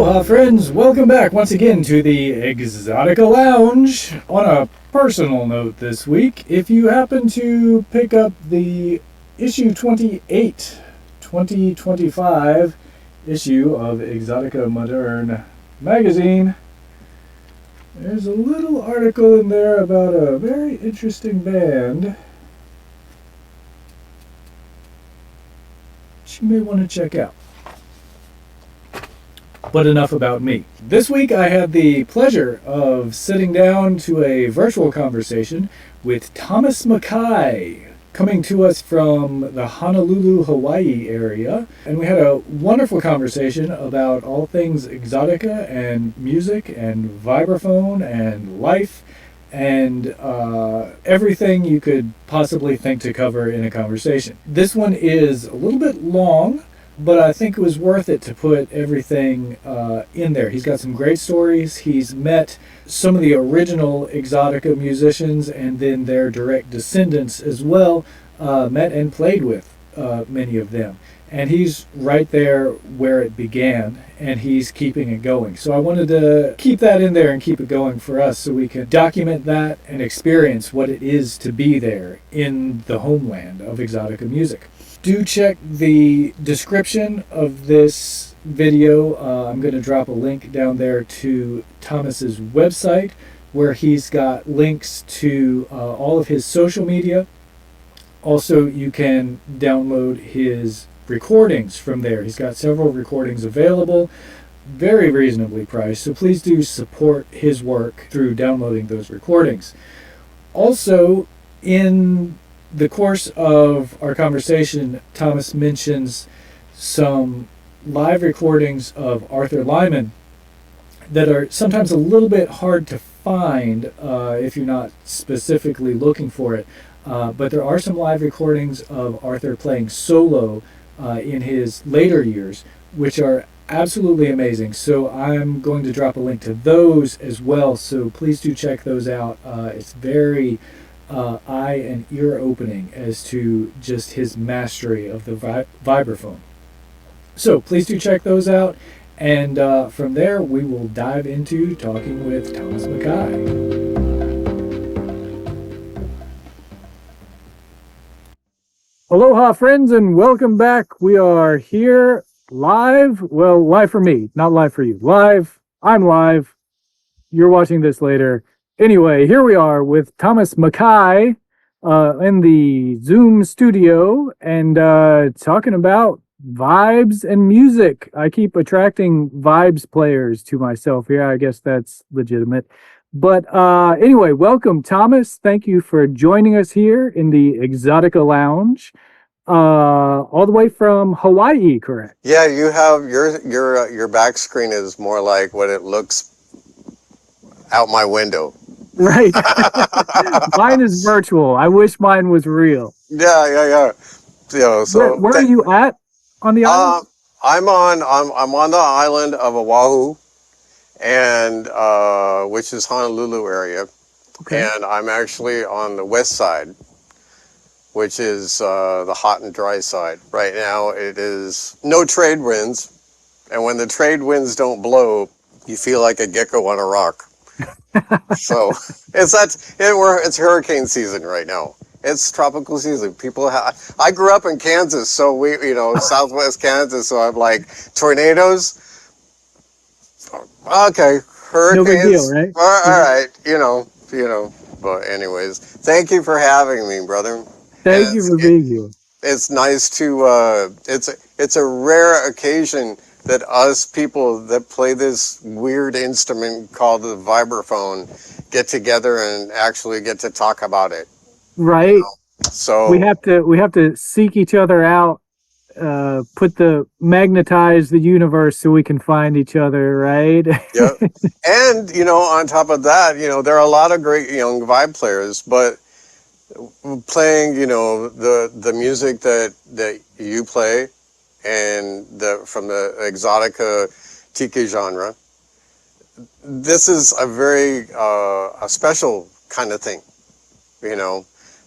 Aloha friends, welcome back once again to the Exotica Lounge. On a personal note this week, if you happen to pick up the issue 28, 2025 issue of Exotica Moderne magazine, there's a little article in there about a very interesting band that you may want to check out. But enough about me. This week I had the pleasure of sitting down to a virtual conversation with Thomas Mackay, coming to us from the Honolulu, Hawaii area. And we had a wonderful conversation about all things Exotica and music and vibraphone and life and everything you could possibly think to cover in a conversation. This one is a little bit long, but I think it was worth it to put everything in there. He's got some great stories. He's met some of the original Exotica musicians and then their direct descendants as well, met and played with many of them. And he's right there where it began, and he's keeping it going. So I wanted to keep that in there and keep it going for us so we can document that and experience what it is to be there in the homeland of Exotica music. Do check the description of this video. I'm going to drop a link down there to Thomas's website where he's got links to all of his social media. Also, you can download his recordings from there. He's got several recordings available, very reasonably priced, so please do support his work through downloading those recordings. Also, in the course of our conversation, Thomas mentions some live recordings of Arthur Lyman that are sometimes a little bit hard to find if you're not specifically looking for it. But there are some live recordings of Arthur playing solo in his later years, which are absolutely amazing. So I'm going to drop a link to those as well. So please do check those out. It's very eye and ear opening as to just his mastery of the vibraphone. So please do check those out, and from there we will dive into talking with Thomas Mackay. Aloha friends, and welcome back. We are here live. Well, live for me, not live for you. Live. I'm live. You're watching this later. Anyway, here we are with Thomas Mackay in the Zoom studio and talking about vibes and music. I keep attracting vibes players to myself here. I guess that's legitimate. But anyway, welcome, Thomas. Thank you for joining us here in the Exotica Lounge, all the way from Hawaii, correct? Yeah, you have your back screen is more like what it looks out my window. Right. Mine is virtual. I wish mine was real. Yeah. So where are you at on the island? I'm on the island of Oahu, and which is Honolulu area. Okay. And I'm actually on the west side, which is the hot and dry side. Right now it is no trade winds, and when the trade winds don't blow, you feel like a gecko on a rock. So it's hurricane season right now. It's tropical season. I grew up in Kansas, so Southwest Kansas, so I'm like tornadoes. Okay, hurricanes. No big deal, right? All right, But anyways, thank you for having me, brother. Thank you for being here. It's nice to. It's a rare occasion that us people that play this weird instrument called the vibraphone get together and actually get to talk about it. Right. So we have to seek each other out, magnetize the universe so we can find each other, right? Yeah. And on top of that, there are a lot of great young vibe players, but playing, the music that you play and from the Exotica tiki genre, this is a very a special kind of thing.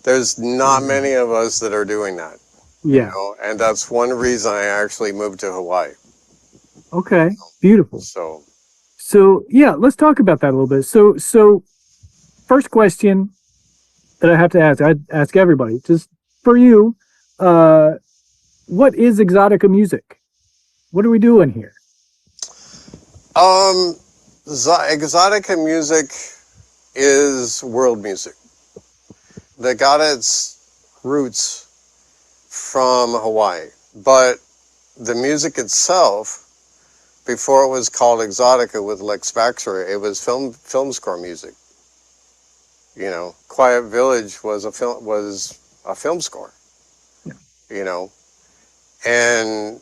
There's not many of us that are doing that. Yeah. And that's one reason I actually moved to Hawaii. Okay. Beautiful. So, So yeah, let's talk about that a little bit. So first question that I have to ask, I ask everybody, just for you, uh, what is Exotica music? What are we doing here? um, exotica music is world music that got its roots from Hawaii, but the music itself, before it was called Exotica with Lex Baxter, it was film score music. You know, Quiet Village was a film score. Yeah. You know, and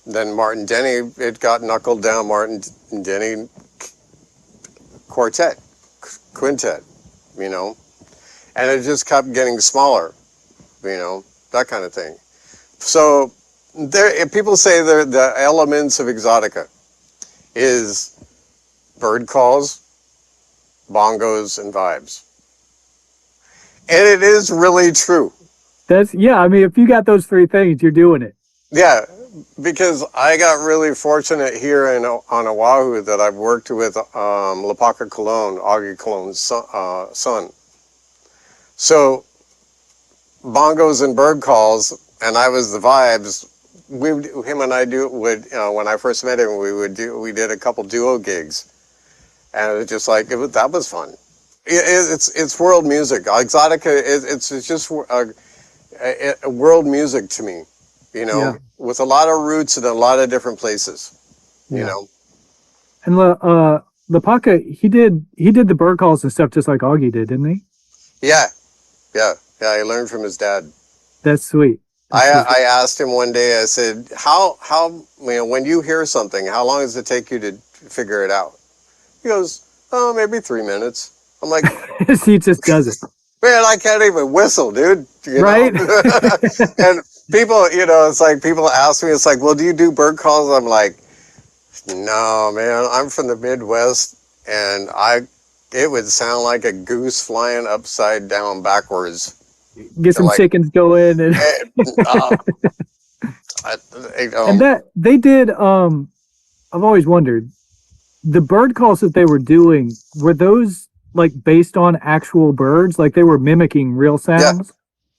then Martin Denny, it got knuckled down. Martin Denny quartet, quintet. You know, and it just kept getting smaller. You know, that kind of thing. So if people say the elements of Exotica is bird calls, bongos, and vibes. And it is really true. That's yeah. I mean, if you got those three things, you're doing it. Yeah, because I got really fortunate here on Oahu that I've worked with Lapaka Cologne, Augie Cologne's son. So bongos and bird calls, and I was the vibes. Him and I would when I first met him, we did a couple duo gigs, and it was just like that was fun. It's world music. Exotica it's just a world music to me, you know, Yeah. with a lot of roots in a lot of different places, you Yeah. know. And Lapaka, he did the bird calls and stuff just like Augie did, didn't he? Yeah, yeah. I learned from his dad. That's sweet. That's I sweet. I asked him one day. I said, how when you hear something, how long does it take you to figure it out? He goes, oh, maybe 3 minutes. I'm like, He just does it. man, I can't even whistle, dude. You know, Right? and people, it's like people ask me, it's like, well, do you do bird calls? I'm like, no, man, I'm from the Midwest, and it would sound like a goose flying upside down backwards. Get And some like, chickens going and eh, uh, I, and that they did I've always wondered, the bird calls that they were doing, were those like based on actual birds? Like they were mimicking real yeah, sounds?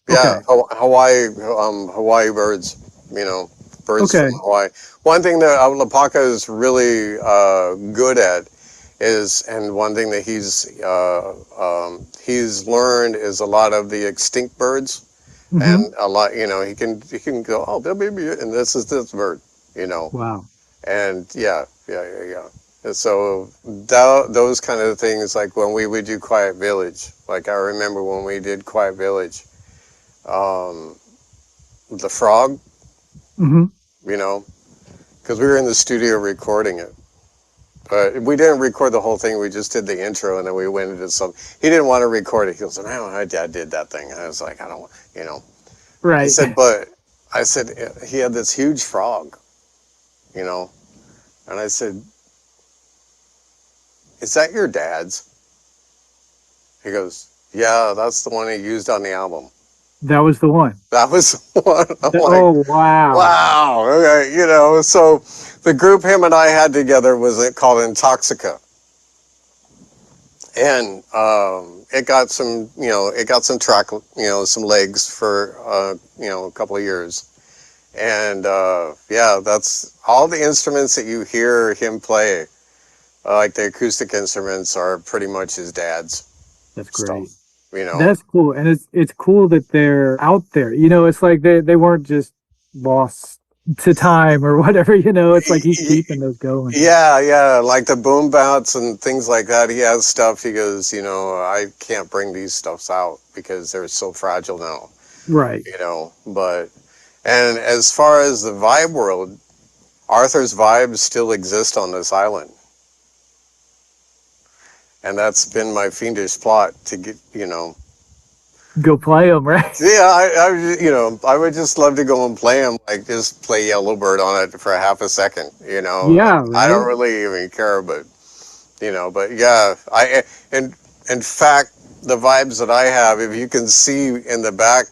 yeah, Okay. Hawaii birds, birds from Okay. Hawaii. One thing that Lapaka is really good at is, and one thing that he's learned is a lot of the extinct birds. Hmm. And a lot, he can go, oh, baby, and this is this bird, you know, Wow. and yeah. And so those kind of things, like when we would do Quiet Village, like I remember when we did Quiet Village, um, the frog, Hmm. you know, because we were in the studio recording it. But we didn't record the whole thing. We just did the intro, and then we went into some. He didn't want to record it. He goes, "No, I did that thing." And I was like, "I don't want," you know. I Right. said, but I said he had this huge frog, you know, and I said, "Is that your dad's?" He goes, "Yeah, that's the one he used on the album." That was the one. That was the one. I'm like, Oh wow. "Wow, okay," So the group him and I had together was called Intoxica, and it got some track, some legs for a couple of years. And yeah, that's all the instruments that you hear him play, like the acoustic instruments, are pretty much his dad's That's stuff. great. You know? That's cool. And it's cool that they're out there. It's like they weren't just lost to time or whatever, it's like he's keeping those going. Yeah. Like the boom bats and things like that. He has stuff. He goes, I can't bring these stuffs out because they're so fragile now. Right. But and as far as the vibe world, Arthur's vibes still exist on this island. And that's been my fiendish plot to get, Go play them, right? yeah, I would just love to go and play them, like just play Yellowbird on it for a half a second, Yeah, I don't right? really even care, but yeah, in fact, the vibes that I have, if you can see in the back,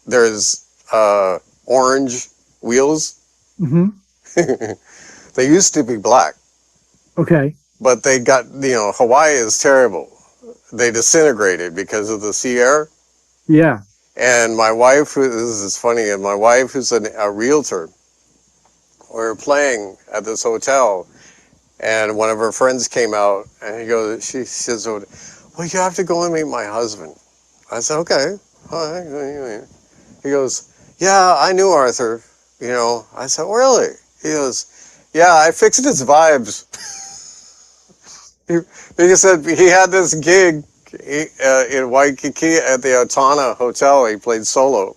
there's orange wheels. Hmm. They used to be black, Okay. but they got, Hawaii is terrible. They disintegrated because of the sea air. Yeah. And my wife, this is funny, and my wife, who's a realtor, we were playing at this hotel, and one of her friends came out, and she says, well, you have to go and meet my husband. I said, okay. All right. He goes, yeah, I knew Arthur. I said, really? He goes, yeah, I fixed his vibes. He said he had this gig in Waikiki at the Otana Hotel. He played solo.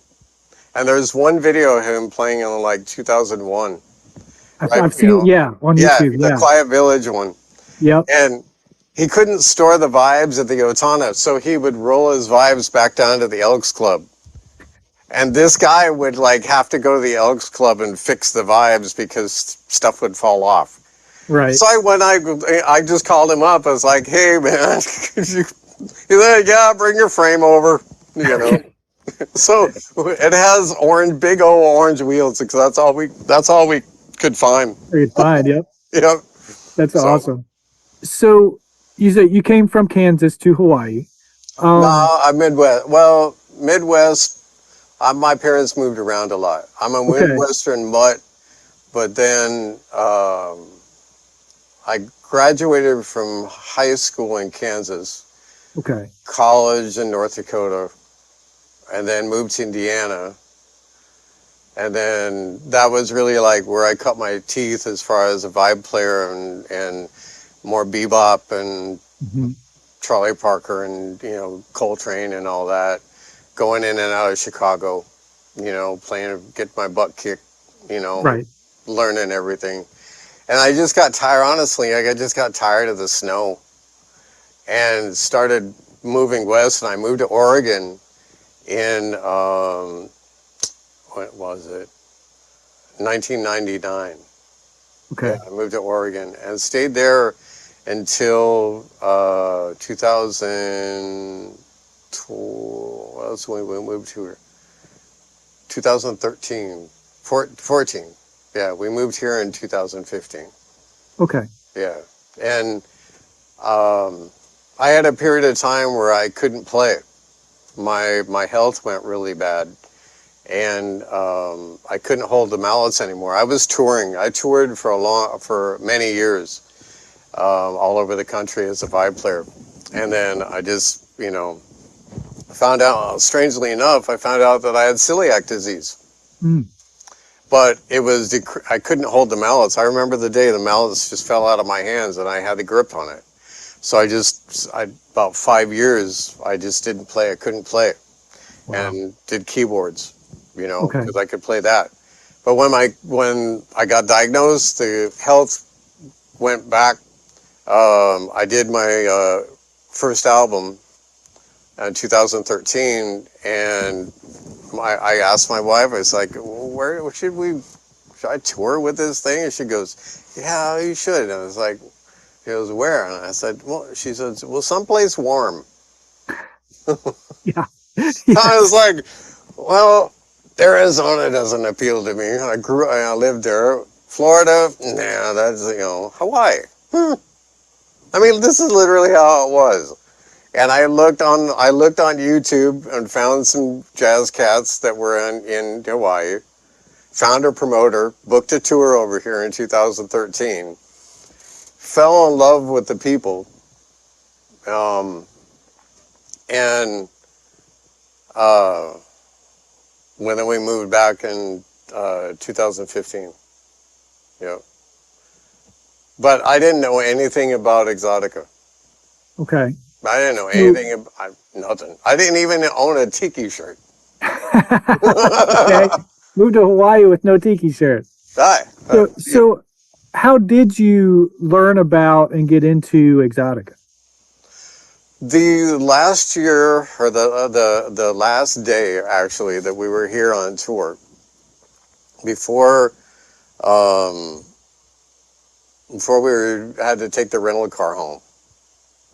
And there's one video of him playing in like 2001. Right? I've seen, yeah, on Yeah, YouTube. the Yeah. Quiet Village one. Yep. And he couldn't store the vibes at the Otana, so he would roll his vibes back down to the Elks Club. And this guy would like have to go to the Elks Club and fix the vibes because stuff would fall off. Right. So I just called him up. I was like, "Hey man," he's like, "Yeah, bring your frame over." So it has big old orange wheels because that's all we could find. It's fine. Yep. Yep. That's So awesome. So you said you came from Kansas to Hawaii. no, I'm Midwest. Well, Midwest. My parents moved around a lot. I'm a Okay. Midwestern mutt, but then I graduated from high school in Kansas, Okay. college in North Dakota, and then moved to Indiana. And then that was really like where I cut my teeth as far as a vibe player and more bebop and Mhm. Charlie Parker and, Coltrane and all that. Going in and out of Chicago, playing, get my butt kicked, Right. learning everything. And I just got tired, honestly, I just got tired of the snow and started moving west. And I moved to Oregon in, what was it, 1999. Okay. Yeah, I moved to Oregon and stayed there until 2000. What else we moved to? 2013, 14. Yeah, we moved here in 2015. Okay. Yeah, and I had a period of time where I couldn't play. My health went really bad, and I couldn't hold the mallets anymore. I was touring. I toured for many years, all over the country as a vibe player, and then I just found out. Strangely enough, I found out that I had celiac disease. Mm. But I couldn't hold the mallets. I remember the day the mallets just fell out of my hands and I had the grip on it. So about 5 years, I just didn't play. I couldn't play. Wow. And did keyboards, Okay. because I could play that. But when I got diagnosed, the health went back. I did my first album in 2013, and I asked my wife, I was like, where should I tour with this thing? And she goes, yeah, you should. And I was like, she goes, where? And I said, she says, well, someplace warm. Yeah. I was like, well, Arizona doesn't appeal to me. I lived there. Florida, nah, that's, Hawaii. I mean, this is literally how it was. And I looked on YouTube and found some jazz cats that were in Hawaii. Found a promoter, booked a tour over here in 2013. Fell in love with the people, and when we moved back in 2015. Yeah, but I didn't know anything about Exotica. Okay. I didn't know anything about nothing. I didn't even own a tiki shirt. Okay. Moved to Hawaii with no tiki shirt. So how did you learn about and get into Exotica? The last year, or the last day actually, that we were here on tour, before had to take the rental car home,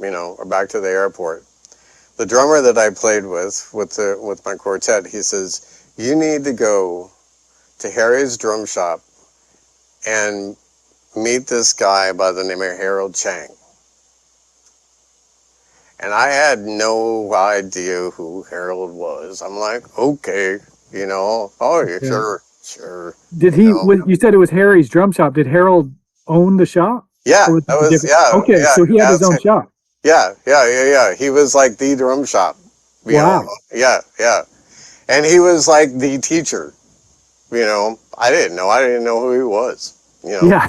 or back to the airport. The drummer that I played with my quartet, he says, you need to go to Harry's drum shop and meet this guy by the name of Harold Chang. And I had no idea who Harold was. I'm like, okay, oh, yeah, Yeah. sure, Did he? You said it was Harry's drum shop. Did Harold own the shop, Yeah, or was that it was, different? yeah, Okay, yeah, so he had his that's own it. shop. Yeah. He was like the drum shop, Wow. yeah. And he was like the teacher, I didn't know. I didn't know who he was. Yeah.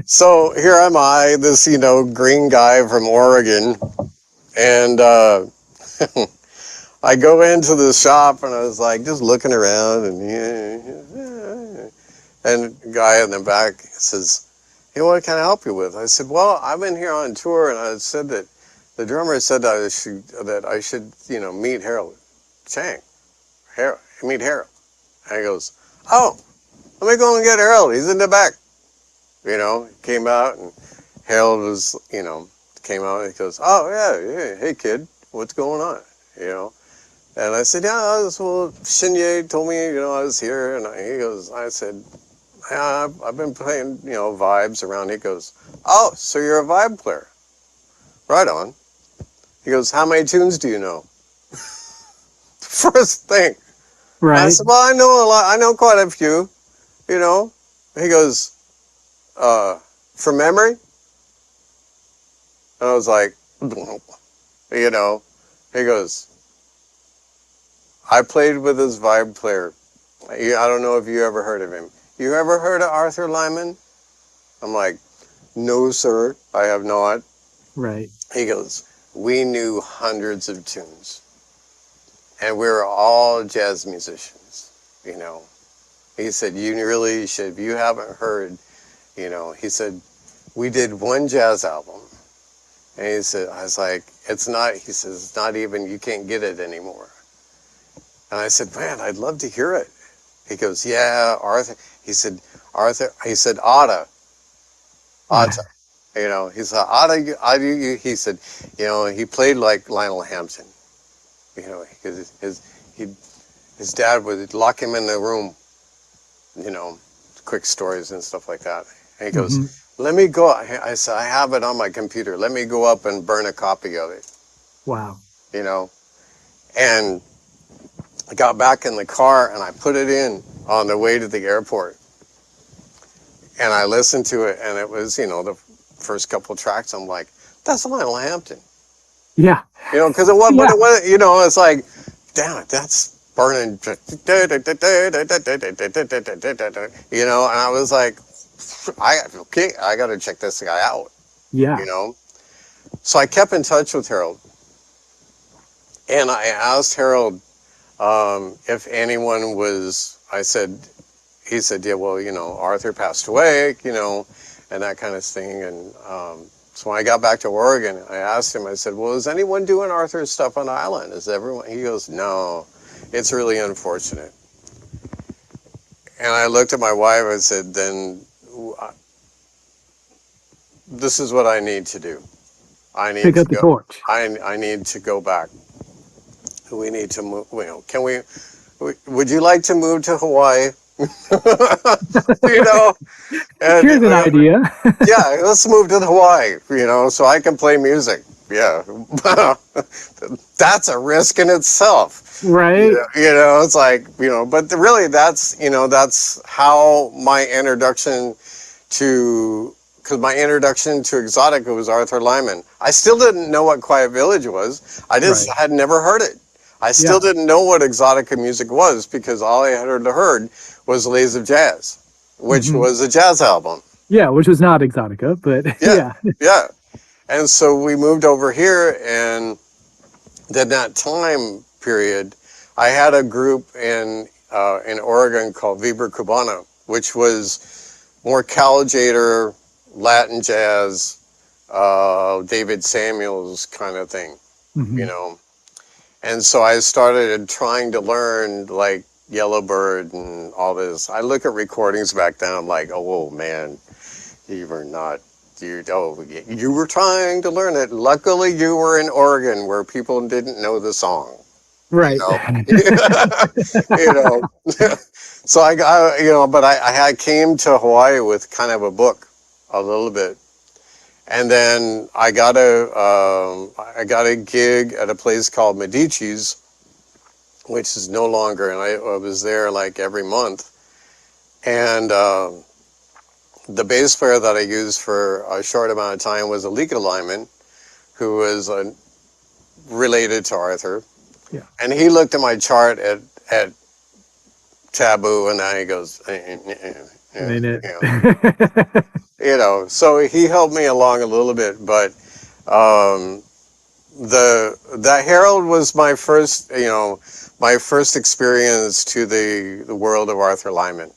So here am I, this, green guy from Oregon. And I go into the shop and I was like, just looking around and the guy in the back says, hey, what can I help you with? I said, well, I've been here on tour and I said that the drummer said that I should, meet Harold Chang. Meet Harold. And he goes, oh, let me go and get Harold. He's in the back. Came out and Harold was, came out and he goes, oh, yeah, hey, kid, what's going on? And I said, yeah, Shinye told me, I was here. And I said, yeah, I've been playing, vibes around. He goes, oh, so you're a vibe player. Right on. He goes, how many tunes do you know? First thing. I Right. said, well, I know a lot. I know quite a few, He goes, from memory? And I was like, He goes, I played with this vibe player. I don't know if you ever heard of him. You ever heard of Arthur Lyman? I'm like, no, sir, I have not. Right. He goes, we knew hundreds of tunes. And we were all jazz musicians, He said, you really should, if you haven't heard, he said, we did one jazz album. And he said, I was like, it's not, he says, it's not even, you can't get it anymore. And I said, man, I'd love to hear it. He goes, yeah, Arthur. He said, Otta. He said, Otta, he said, he played like Lionel Hampton. Because his dad would lock him in the room, quick stories and stuff like that. And he goes, let me go. I said, I have it on my computer. Let me go up and burn a copy of it. Wow. And I got back in the car and I put it in on the way to the airport. And I listened to it and it was, the first couple of tracks. I'm like, that's Lionel Hampton. Yeah. Because it was, but it was, it's like, damn it, that's burning. And I was like, I got to check this guy out. Yeah. So I kept in touch with Harold. And I asked Harold if anyone was, he said, yeah, well, Arthur passed away, and that kind of thing. And so when I got back to Oregon, I asked him, I said, well, is anyone doing Arthur's stuff on the island? Is everyone? He goes, no, it's really unfortunate. And I looked at my wife, I said, then this is what I need to do. I need Pick to up the go. torch. I need to go back. We need to move, would you like to move to Hawaii? And, Here's an idea. yeah, let's move to Hawaii, so I can play music. Yeah. That's a risk in itself. Right. It's like, but really that's how my introduction because my introduction to Exotica was Arthur Lyman. I still didn't know what Quiet Village was. I just had never heard it. I still didn't know what Exotica music was because all I had heard was Lays of Jazz, which was a jazz album. Yeah, which was not Exotica, but yeah. And so we moved over here, and in that time period, I had a group in Oregon called Vibra Cubana, which was more Caligator, Latin jazz, David Samuels kind of thing, And so I started trying to learn like Yellowbird and all this. I look at recordings back then. I'm like, oh man, you were not. You were trying to learn it. Luckily, you were in Oregon where people didn't know the song. Right. So I got, but I came to Hawaii with kind of a book a little bit. And then I got a gig at a place called Medici's, which is no longer, and I was there like every month. And the bass player that I used for a short amount of time was Lyman, who was related to Arthur. Yeah. And he looked at my chart at Taboo, and then he goes, Ain't it? So he helped me along a little bit, but um, the Herald was my first experience to the world of Arthur Lyman.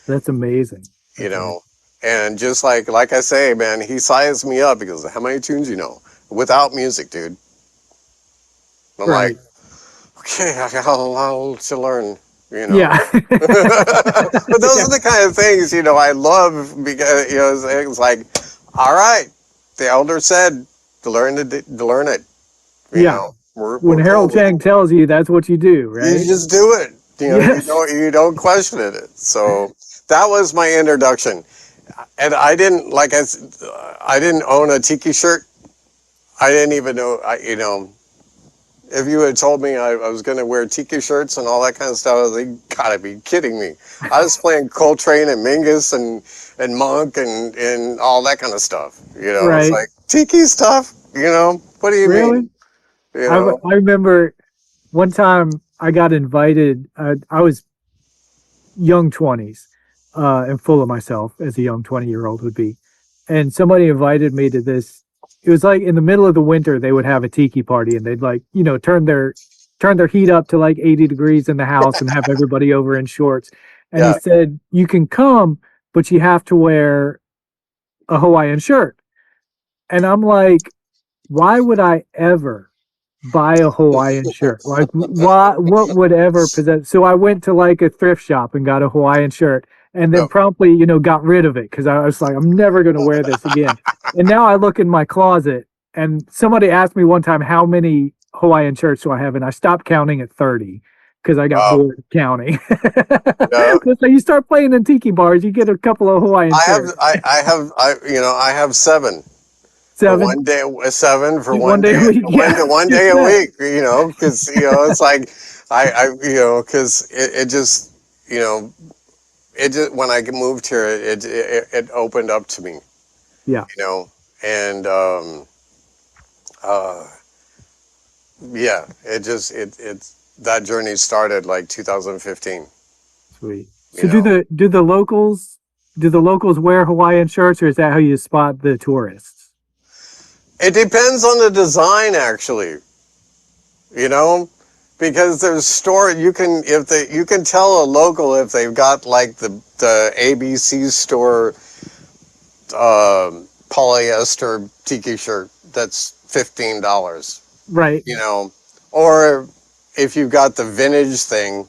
That's amazing. you That's amazing. know and just like I say, man, he sized me up because how many tunes you know without music, dude. I'm like, Right. okay, I got a lot to learn. Yeah. But those Yeah. are the kind of things I love, because it's like, all right, the elder said to learn it. Yeah. When We're Harold going with Chang it. tells you, that's what you do, You right? just do it. Yes. You don't question it. So that was my introduction. And I didn't, I didn't own a tiki shirt. I didn't even know, if you had told me I was going to wear tiki shirts and all that kind of stuff, I was like, you gotta be kidding me. I was playing Coltrane and Mingus and Monk and all that kind of stuff. It's Right. like, tiki stuff, what do you mean? Really? I remember one time I got invited. I was young 20s, and full of myself as a young 20-year-old would be. And somebody invited me to this. It was like in the middle of the winter, they would have a tiki party and they'd like, turn their heat up to like 80 degrees in the house and have everybody over in shorts. And he Yeah. said, you can come, but you have to wear a Hawaiian shirt. And I'm like, why would I ever buy a Hawaiian shirt? Like, why? What would ever possess? So I went to like a thrift shop and got a Hawaiian shirt, and then Yep. promptly, got rid of it because I was like, I'm never going to wear this again. And now I look in my closet, and somebody asked me one time how many Hawaiian shirts do I have, and I stopped counting at 30 because I got Wow. bored of counting. Yeah. So you start playing in tiki bars, you get a couple of Hawaiian shirts. I have seven. For Seven, one day, seven for eat one one day day, a week. Yeah, one just day a that. week. Because it's like because it just when I moved here, it opened up to me. Yeah, And uh, yeah, it that journey started like 2015. sweet. You So do know, the do the locals do the locals wear Hawaiian shirts, or is that how you spot the tourists? it depends on the design, actually. You know, because there's store you can tell a local if they've got like the ABC store polyester tiki shirt that's $15. Right. Or if you've got the vintage thing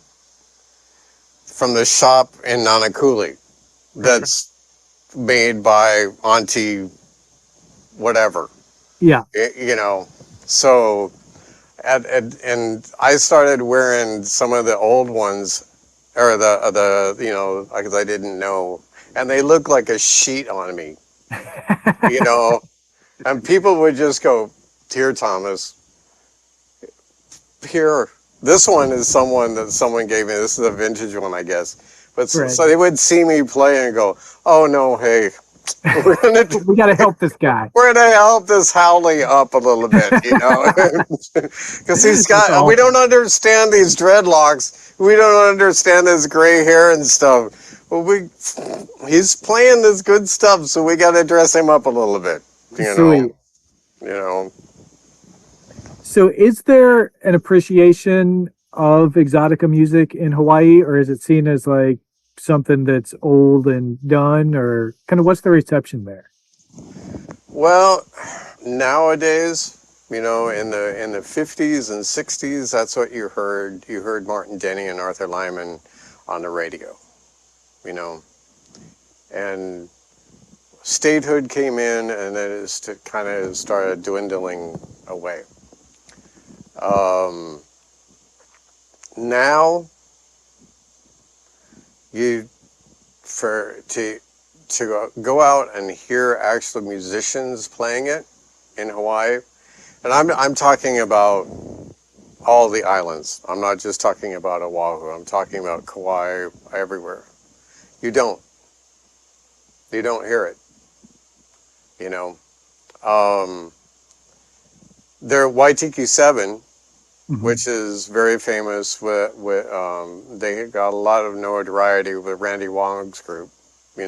from the shop in Nanakuli Right. that's made by Auntie whatever. Yeah. So and I started wearing some of the old ones, or because I didn't know, and they look like a sheet on me, you know, and people would just go, "Here, Thomas, here." This one is someone that someone gave me. This is a vintage one, I guess. But Right. so they would see me play and go, "Oh no, hey, we're gonna We got to help this guy. we're gonna help this Howley up a little bit, because he's That's got. We don't awesome. understand these dreadlocks. We don't understand this gray hair and stuff. Well, he's playing this good stuff, so we got to dress him up a little bit, you know. Sweet. You know. So is there an appreciation of exotica music in Hawaii, or is it seen as like something that's old and done, or kind of what's the reception there? Well, nowadays, in the 50s and 60s, that's what you heard. You heard Martin Denny and Arthur Lyman on the radio, you know, and statehood came in, and then it kind of started dwindling away. Um, Now, you for to go out and hear actual musicians playing it in Hawaii, and I'm talking about all the islands. I'm not just talking about Oahu. I'm talking about Kauai, everywhere. You don't hear it. You know, their Waitiki 7, which is very famous. They got a lot of notoriety with Randy Wong's group. You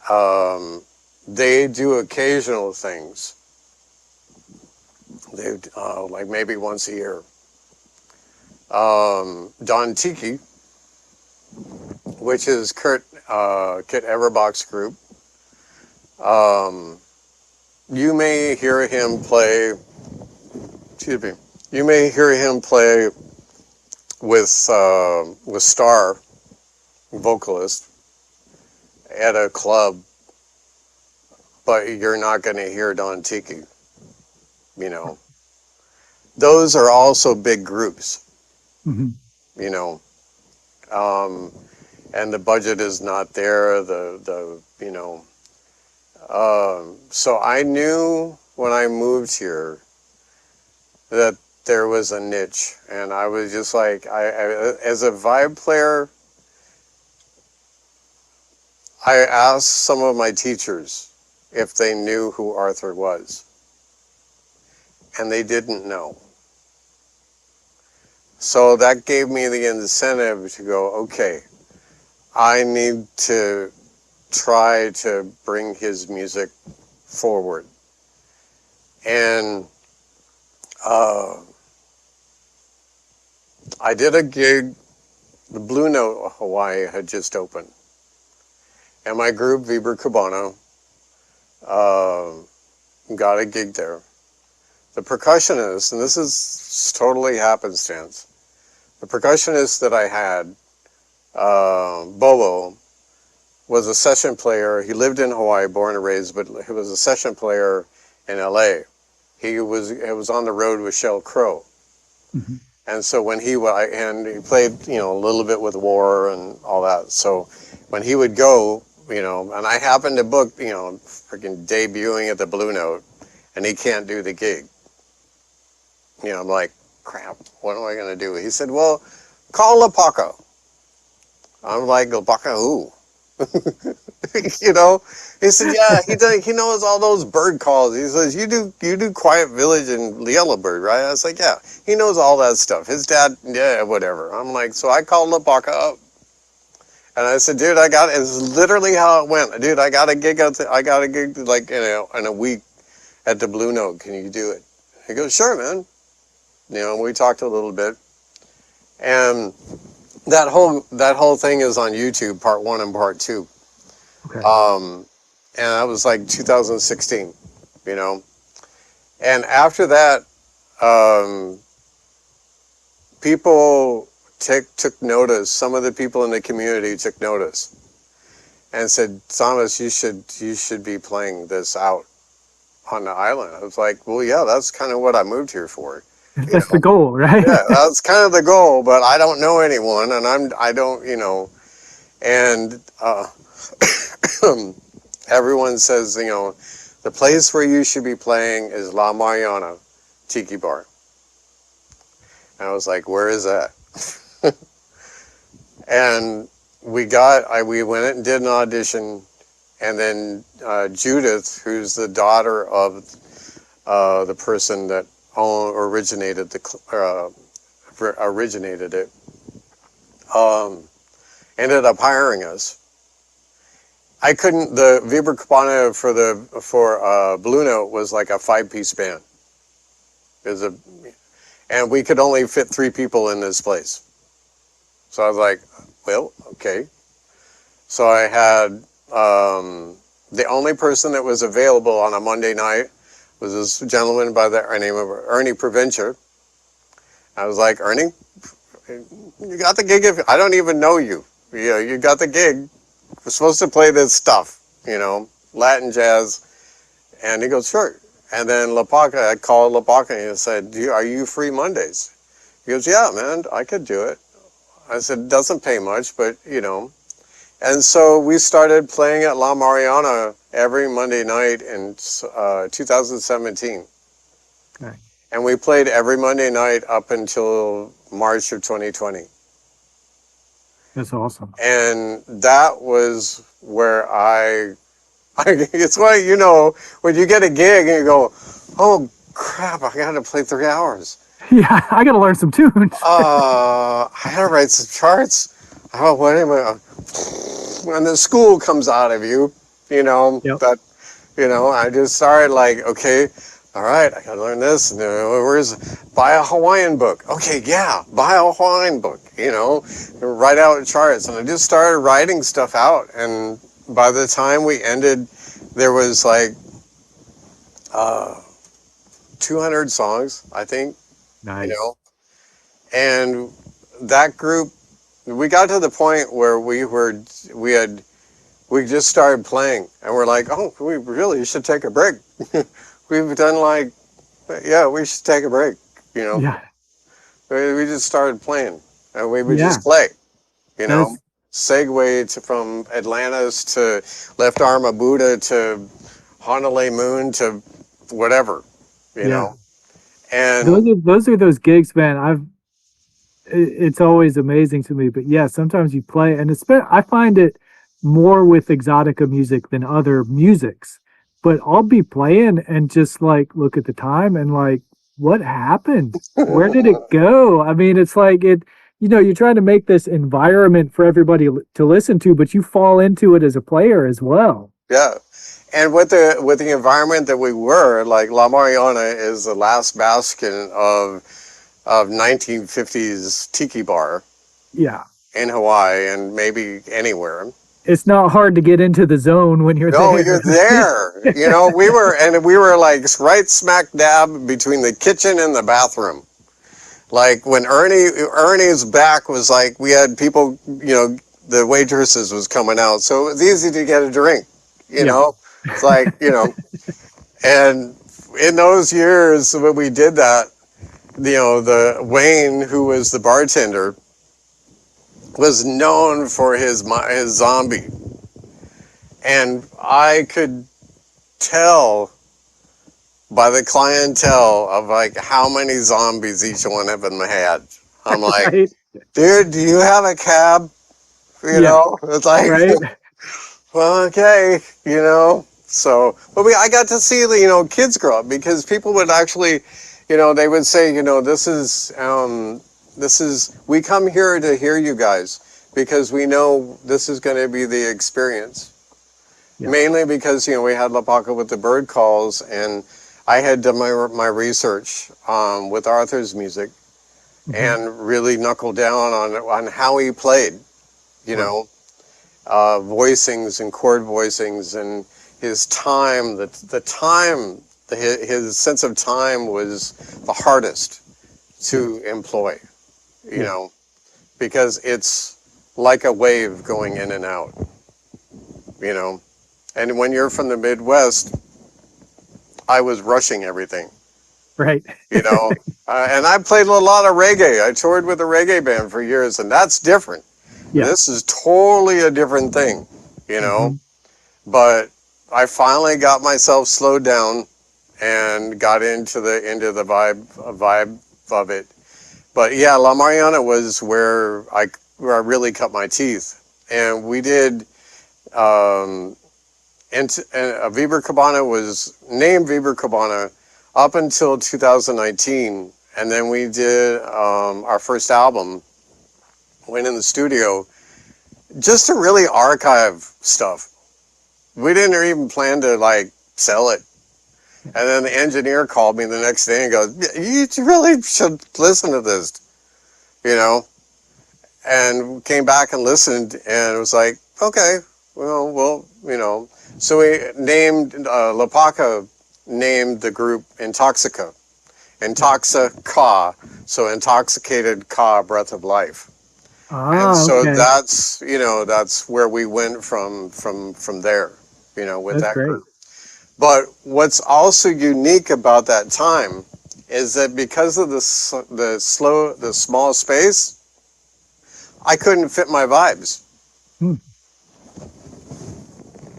know, they do occasional things. They like maybe once a year. Don Tiki, which is Kit Everbach's group. You may hear him play. Excuse me. You may hear him play with Star, vocalist, at a club, but you're not going to hear Don Tiki. You know, those are also big groups. You know, and the budget is not there. You know, so I knew when I moved here that there was a niche, and I was just like, I as a vibe player, I asked some of my teachers if they knew who Arthur was, and they didn't know. So that gave me the incentive to go, okay, I need to try to bring his music forward. And I did a gig. The Blue Note Hawaii had just opened, and my group Vibra Cabana got a gig there. The percussionist, and this is totally happenstance, the percussionist that I had, Bobo, was a session player. He lived in Hawaii, born and raised, but he was a session player in LA. He was on the road with Sheryl Crow. And so when he played, you know, a little bit with War and all that. So when he would go, you know, and I happened to book, you know, freaking debuting at the Blue Note, and he can't do the gig. You know, I'm like, crap, what am I going to do? He said, well, call Lapaka. I'm like, Lapaka who? You know, he said, yeah, he knows all those bird calls. He says, you do Quiet Village and Yellow Bird, right? I was like, yeah, he knows all that stuff. His dad, yeah, whatever. I'm like, so I called Lapaka up, and I said, dude, it's literally how it went. Dude, I got a gig like in a week at the Blue Note. Can you do it? He goes, sure, man. You know, we talked a little bit, and that whole thing is on YouTube, part 1 and part 2. Okay. And that was like 2016, you know. And after that, people took notice. Some of the people in the community took notice and said, Thomas, you should be playing this out on the island. I was like, well, yeah, that's kind of what I moved here for. That's the goal, right? Yeah, that's kind of the goal, but I don't know anyone, and I don't, you know, and everyone says, you know, the place where you should be playing is La Mariana Tiki Bar. And I was like, where is that? And we went and did an audition, and then Judith, who's the daughter of the person that originated it, ended up hiring us. I couldn't. The Vibra Cabana for Blue Note was like a 5-piece band. And we could only fit 3 people in this place. So I was like, well, okay. So I had the only person that was available on a Monday night was this gentleman by the name of Ernie Provencher. I was like, Ernie, you got the gig. I don't even know you. You got the gig. We're supposed to play this stuff, you know, Latin jazz. And he goes, sure. And then Lapaka, I called Lapaka and I said, are you free Mondays? He goes, yeah, man, I could do it. I said, it doesn't pay much, but, you know. And so we started playing at La Mariana every Monday night in 2017. Okay. And we played every Monday night up until March of 2020. That's awesome. And that was where it's why, you know, when you get a gig and you go, oh crap, I got to play 3 hours. Yeah, I got to learn some tunes. I got to write some charts. Oh, what am I? And the school comes out of you, you know, Yep. that, you know, I just started like, okay, all right, I got to learn this. And buy a Hawaiian book. Okay, yeah, buy a Hawaiian book, you know, write out charts. And I just started writing stuff out. And by the time we ended, there was like 200 songs, I think, Nice. you know, and that group, we got to the point where we just started playing and we're like, oh, we really should take a break. We've done like, yeah, we should take a break, you know. Yeah. We just started playing and we would Yeah. just play, you know, That's segue from Atlantis to Left Arm of Buddha to Honolulu Moon to whatever, you yeah. know. And Those are those gigs, man. It's always amazing to me. But yeah, sometimes you play, and I find it more with Exotica music than other musics. But I'll be playing and just like look at the time and like, what happened? Where did it go? I mean, it's like you're trying to make this environment for everybody to listen to, but you fall into it as a player as well. yeah. And with the environment that we were, like La Mariana is the last bastion of 1950s tiki bar Yeah. in Hawaii and maybe anywhere. It's not hard to get into the zone when you're No, you're there. there. You know, we were like right smack dab between the kitchen and the bathroom. Like when Ernie's back was like, we had people, you know, the waitresses was coming out, so it was easy to get a drink. You Yeah. know, it's like, you know, and in those years when we did that, you know, the Wayne, who was the bartender, was known for his zombie, and I could tell by the clientele of like how many zombies each one of them had. I'm like, Right. dude, do you have a cab? You Yeah. know, it's like, Right. well, okay, you know. So, but I got to see the, you know, kids grow up because people would actually, you know, they would say, you know, this is, we come here to hear you guys because we know this is going to be the experience. Yeah. Mainly because, you know, we had Lapaka with the bird calls, and I had done my research with Arthur's music and really knuckled down on how he played, you know, voicings and chord voicings and his time. His sense of time was the hardest to employ, you know, because it's like a wave going in and out, you know. And when you're from the Midwest, I was rushing everything, Right. you know. And I played a lot of reggae. I toured with a reggae band for years, and that's different. Yeah. This is totally a different thing, you know. But I finally got myself slowed down and got into the vibe of it. But yeah, La Mariana was where I really cut my teeth, and we did. And Viber Cabana was named Viber Cabana up until 2019, and then we did our first album. Went in the studio just to really archive stuff. We didn't even plan to like sell it. And then the engineer called me the next day and goes, "You really should listen to this," you know. And came back and listened, and it was like, okay, well, you know. So we named Lapaka named the group Intoxica, Intoxica, so intoxicated ka, breath of life. And so Okay. that's, you know, that's where we went from there, you know, with That's that great. group. But what's also unique about that time is that because of the small space, I couldn't fit my vibes.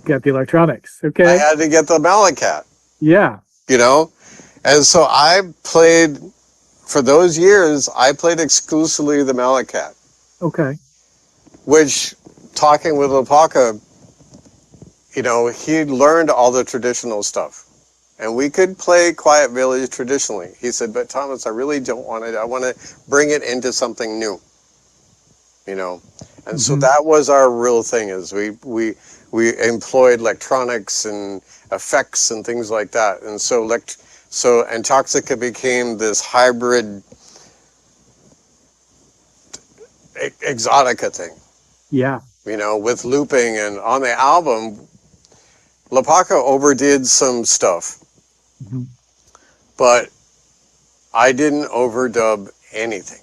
Got the electronics. I Okay. had to get the Malletech, Yeah. you know? And so I played, for those years, I played exclusively the Malletech, Okay. which, talking with Lepaka, he learned all the traditional stuff. And we could play Quiet Village traditionally. He said, but Thomas, I really don't want it. I want to bring it into something new, And so Hmm. that was our real thing, is we employed electronics and effects and things like that. And so Exotica became this hybrid Exotica thing, Yeah. with looping. And on the album, Lepaka overdid some stuff, Hmm. but I didn't overdub anything.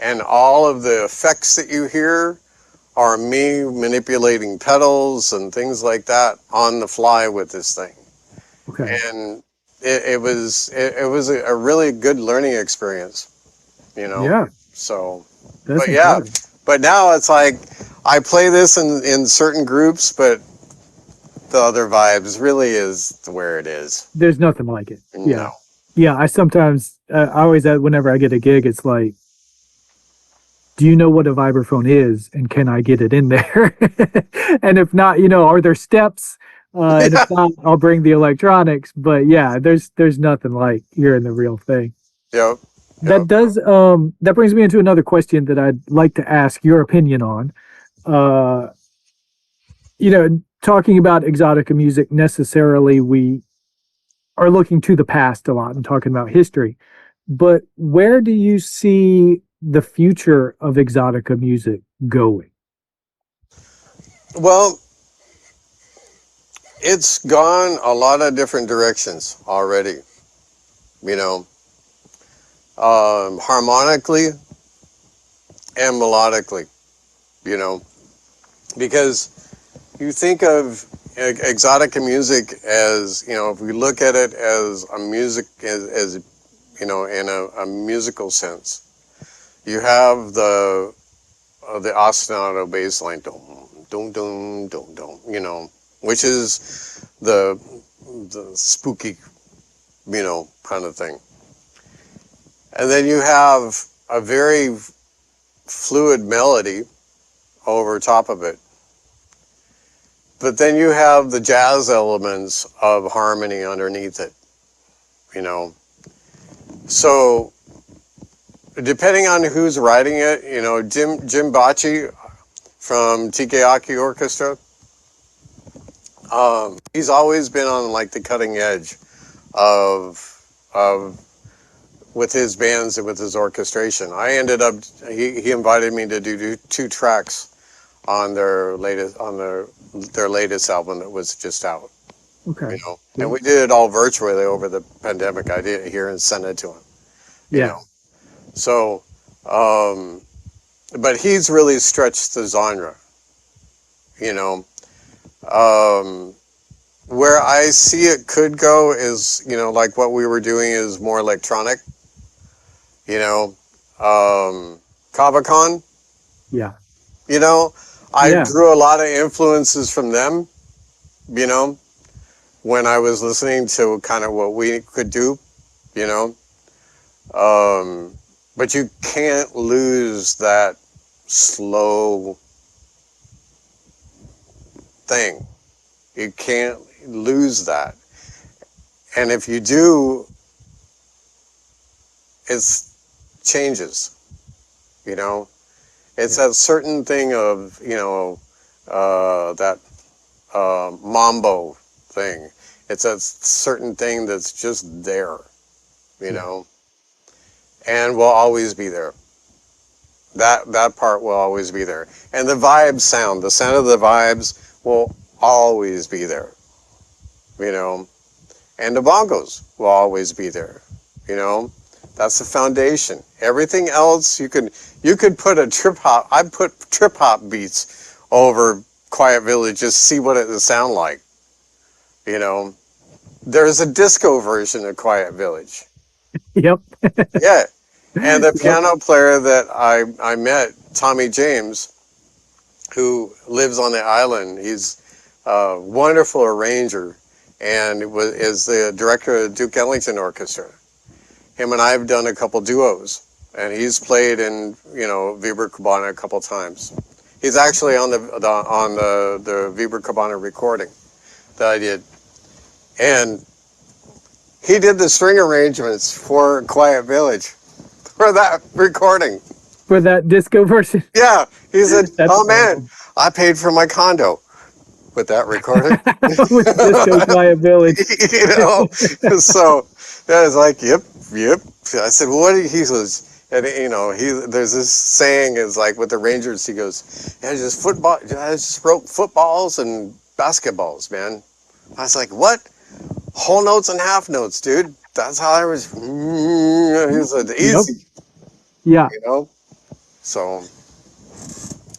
And all of the effects that you hear are me manipulating pedals and things like that on the fly with this thing. Okay. And it was a really good learning experience, Yeah. So, That's but yeah, incredible. but now it's like I play this in certain groups, but the other vibes really is where it is. There's nothing like it. No. Yeah. Yeah. I always, whenever I get a gig, it's like, do you know what a vibraphone is and can I get it in there? And if not, are there steps? And if not, I'll bring the electronics. But yeah, there's nothing like hearing the real thing. Yep. Yep. That brings me into another question that I'd like to ask your opinion on. Uh, talking about exotica music, necessarily we are looking to the past a lot and talking about history. But where do you see the future of exotica music going? Well, it's gone a lot of different directions already, you know, harmonically and melodically, because you think of exotica music as, if we look at it as a music, as in a musical sense, you have the ostinato bass line, dum dum dum dum, which is the spooky, kind of thing. And then you have a very fluid melody over top of it. But then you have the jazz elements of harmony underneath it, So depending on who's writing it, Jim Bocci from Tikeaki Orchestra, he's always been on like the cutting edge of with his bands and with his orchestration. He invited me to do 2 tracks on their latest album that was just out. Okay. And we did it all virtually over the pandemic. I did it here and sent it to him. Yeah. So, but he's really stretched the genre. Where I see it could go is, like what we were doing is more electronic. Kabakon. Yeah. I Yeah. drew a lot of influences from them. When I was listening to kind of what we could do, you know. But you can't lose that slow thing. You can't lose that. And if you do, it changes, It's that certain thing of, that mambo thing. It's a certain thing that's just there, and will always be there. That part will always be there. And the the sound of the vibes will always be there, And the bongos will always be there, That's the foundation. Everything else you could put a trip hop. I put trip hop beats over Quiet Village, just see what it would sound like. There's a disco version of Quiet Village. Yep. Yeah. And the Yep. piano player that I met, Tommy James, who lives on the island, he's wonderful arranger, and is the director of the Duke Ellington Orchestra. Him and I have done a couple duos, and he's played in Vibra Cabana a couple times. He's actually on the Vibra Cabana recording that I did, and he did the string arrangements for Quiet Village for that recording. For that disco version? Yeah, he said, "Oh man, awesome. I paid for my condo with that recording." With Disco Quiet Village. So yeah, it's like, yep. I said, well, what? He goes, and there's this saying is like with the Rangers, he goes, yeah, I just wrote footballs and basketballs, man. I was like, what? Whole notes and half notes, dude. That's how I was. He said, easy. Yeah. So,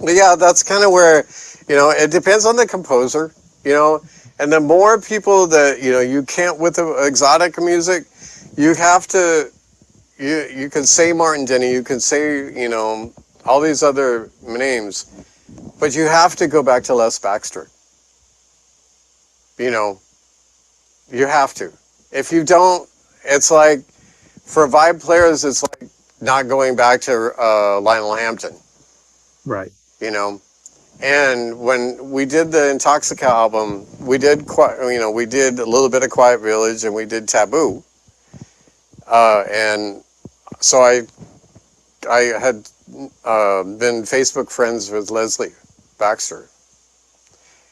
but yeah, that's kind of where, it depends on the composer, and the more people that, you can't with the Exotica music, you have to, you can say Martin Denny, you can say, all these other names, but you have to go back to Les Baxter. You have to. If you don't, it's like, for vibe players, it's like not going back to Lionel Hampton. Right. And when we did the Intoxica album, we did a little bit of Quiet Village and we did Taboo. And so I had been Facebook friends with Leslie Baxter,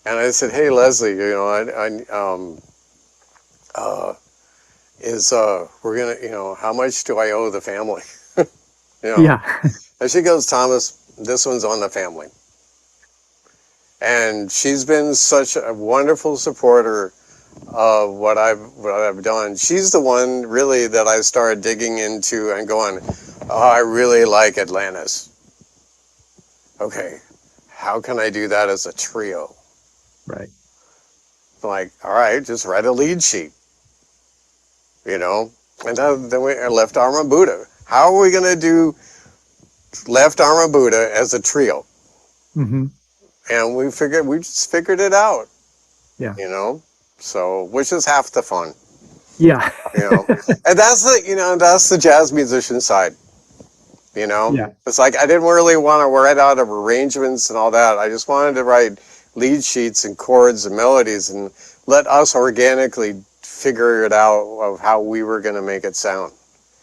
and I said, "Hey Leslie, we're gonna, how much do I owe the family?" Yeah. And she goes, "Thomas, this one's on the family." And she's been such a wonderful supporter of what I've done. She's the one really that I started digging into and going, oh, I really like Atlantis. Okay, how can I do that as a trio? Right. I'm like, all right, just write a lead sheet. And then we Left Arm of Buddha. How are we going to do Left Arm of Buddha as a trio? Mm-hmm. And we just figured it out. Yeah. So, which is half the fun. Yeah. And that's the jazz musician side. Yeah. It's like I didn't really want to write out of arrangements and all that. I just wanted to write lead sheets and chords and melodies and let us organically figure it out of how we were going to make it sound.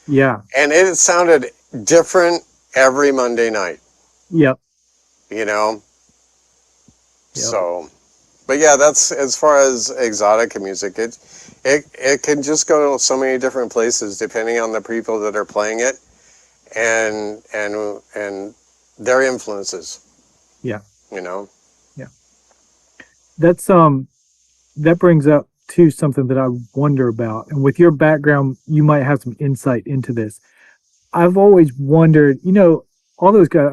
Yeah. And it sounded different every Monday night. Yep. So, but yeah, that's as far as Exotica music. It can just go so many different places depending on the people that are playing it and their influences. Yeah. Yeah. That's that brings up to something that I wonder about. And with your background, you might have some insight into this. I've always wondered, all those guys,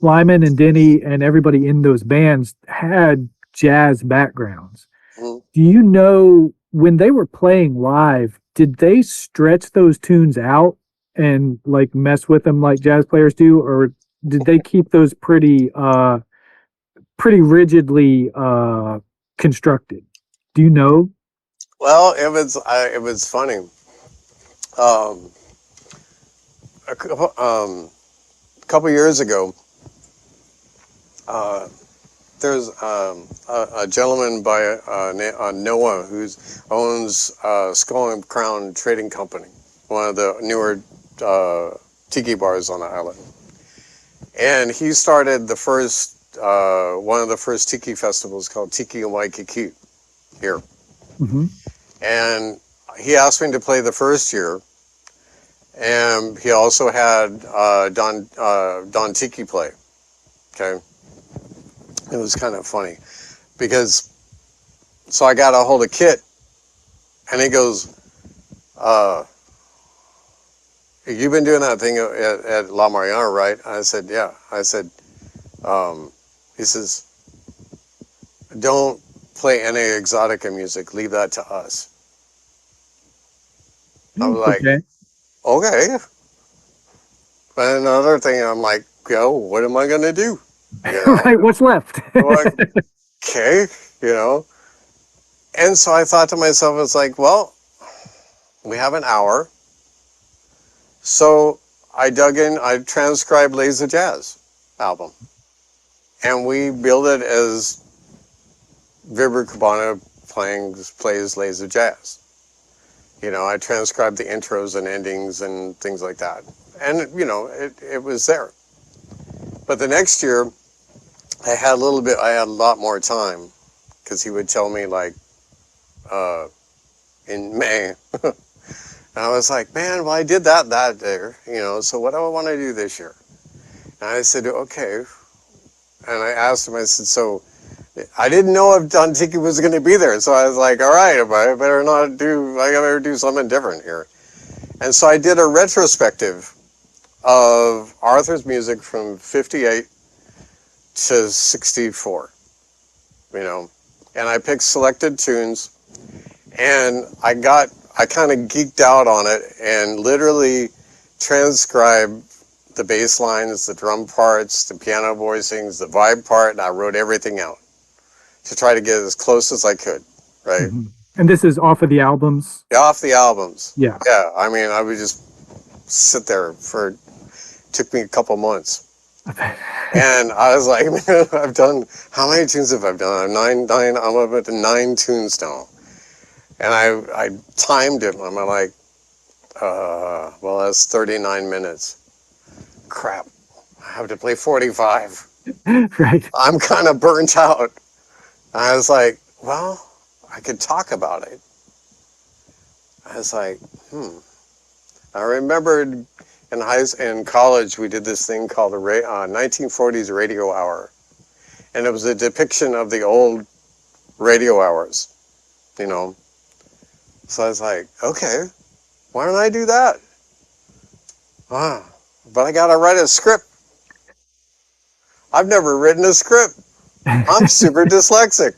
Lyman and Denny and everybody in those bands had jazz backgrounds. Mm-hmm. Do you know when they were playing live, did they stretch those tunes out and like mess with them like jazz players do, or did they keep those pretty rigidly constructed? Do you know? Well, it was funny. A couple years ago, there's a gentleman by Noah who owns Skull and Crown Trading Company, one of the newer tiki bars on the island. And he started one of the first tiki festivals called Tiki in Waikiki here. Mm-hmm. And he asked me to play the first year. And he also had Don Tiki play. Okay. It was kind of funny because, so I got a hold of Kit and he goes, you've been doing that thing at La Mariana, right? I said, yeah. I said, he says, don't play any Exotica music. Leave that to us. I was like, okay. But another thing, I'm like, what am I going to do? Right, what's left? okay, you know. And so I thought to myself, it's like, well, we have an hour. So I dug in, I transcribed Lazy Jazz album. And we billed it as Vibra Cabana plays Lazy Jazz. You know, I transcribed the intros and endings and things like that. And, you know, it was there. But the next year, I had a lot more time, because he would tell me, like, in May. And I was like, man, well, I did that there, you know, so what do I want to do this year? And I said, okay. And I asked him, I said, so I didn't know if Don Tiki was going to be there. So I was like, all right, I better do something different here. And so I did a retrospective of Arthur's music from 58 to 64, you know, and I picked selected tunes, and I kind of geeked out on it and literally transcribed the bass lines, the drum parts, the piano voicings, the vibe part, and I wrote everything out to try to get as close as I could, right? Mm-hmm. And this is off of the albums? Off the albums. Yeah. Yeah, I mean, I would just sit there took me a couple months. And I was like, man, how many tunes have I done? I'm up at 9 tunes now. And I timed it. I'm like, well, that's 39 minutes. Crap, I have to play 45. Right. I'm kind of burnt out. I was like, well, I could talk about it. I was like, I remembered in college, we did this thing called the 1940s radio hour. And it was a depiction of the old radio hours, you know. So I was like, okay, why don't I do that? But I got to write a script. I've never written a script. I'm super dyslexic.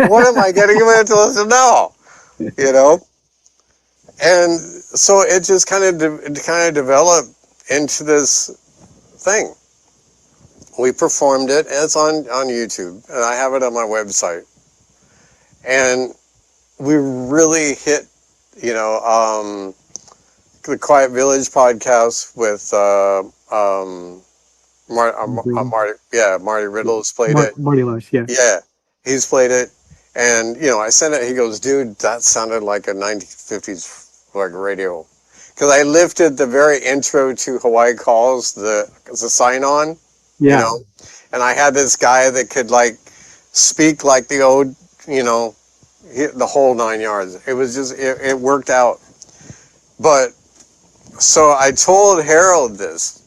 What am I getting him to listen now? You know? And so it just kind of developed into this thing. We performed it, and it's on YouTube, and I have it on my website. And we really hit, you know, the Quiet Village podcast with Marty Riddle's played it. Marty Lush, yeah. Yeah, he's played it. And, you know, I sent it, he goes, dude, that sounded like a 1950s like radio. Because I lifted the very intro to Hawaii Calls, the sign-on, you know, and I had this guy that could, like, speak like the old, you know, the whole 9 yards. It was just, it worked out. But, so I told Harold this,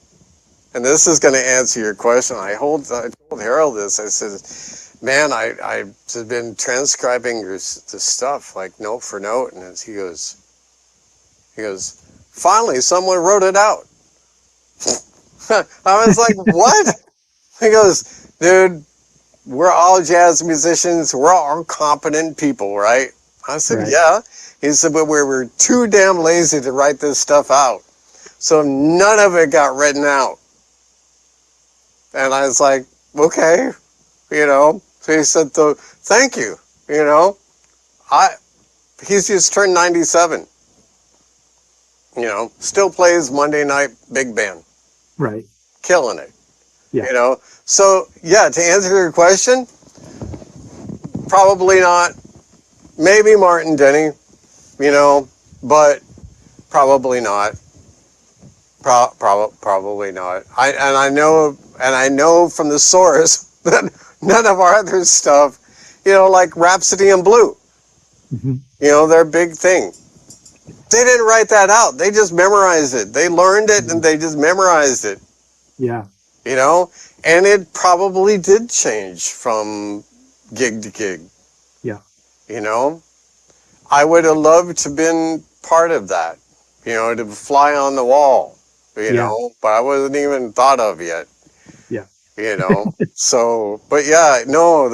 and this is going to answer your question. I told Harold this. I said, man, I've been transcribing the stuff, like note for note. And he goes, finally, someone wrote it out. I was like, what? He goes, dude, we're all jazz musicians. We're all competent people, right? I said, right. Yeah. He said, but we were too damn lazy to write this stuff out. So none of it got written out. And I was like, okay, you know. So he said, thank you, you know. He's just turned 97. You know, still plays Monday night big band. Right. Killing it. Yeah. You know. So, yeah, to answer your question, probably not. Maybe Martin Denny, you know, but probably not. Probably not. I know from the source that none of Arthur's stuff, you know, like Rhapsody in Blue, you know, their big thing. They didn't write that out. They just memorized it. They learned it and they just memorized it. Yeah. You know, and it probably did change from gig to gig. Yeah. You know, I would have loved to have been part of that, you know, to fly on the wall. You know, but I wasn't even thought of yet. Yeah. You know, so, but yeah, no,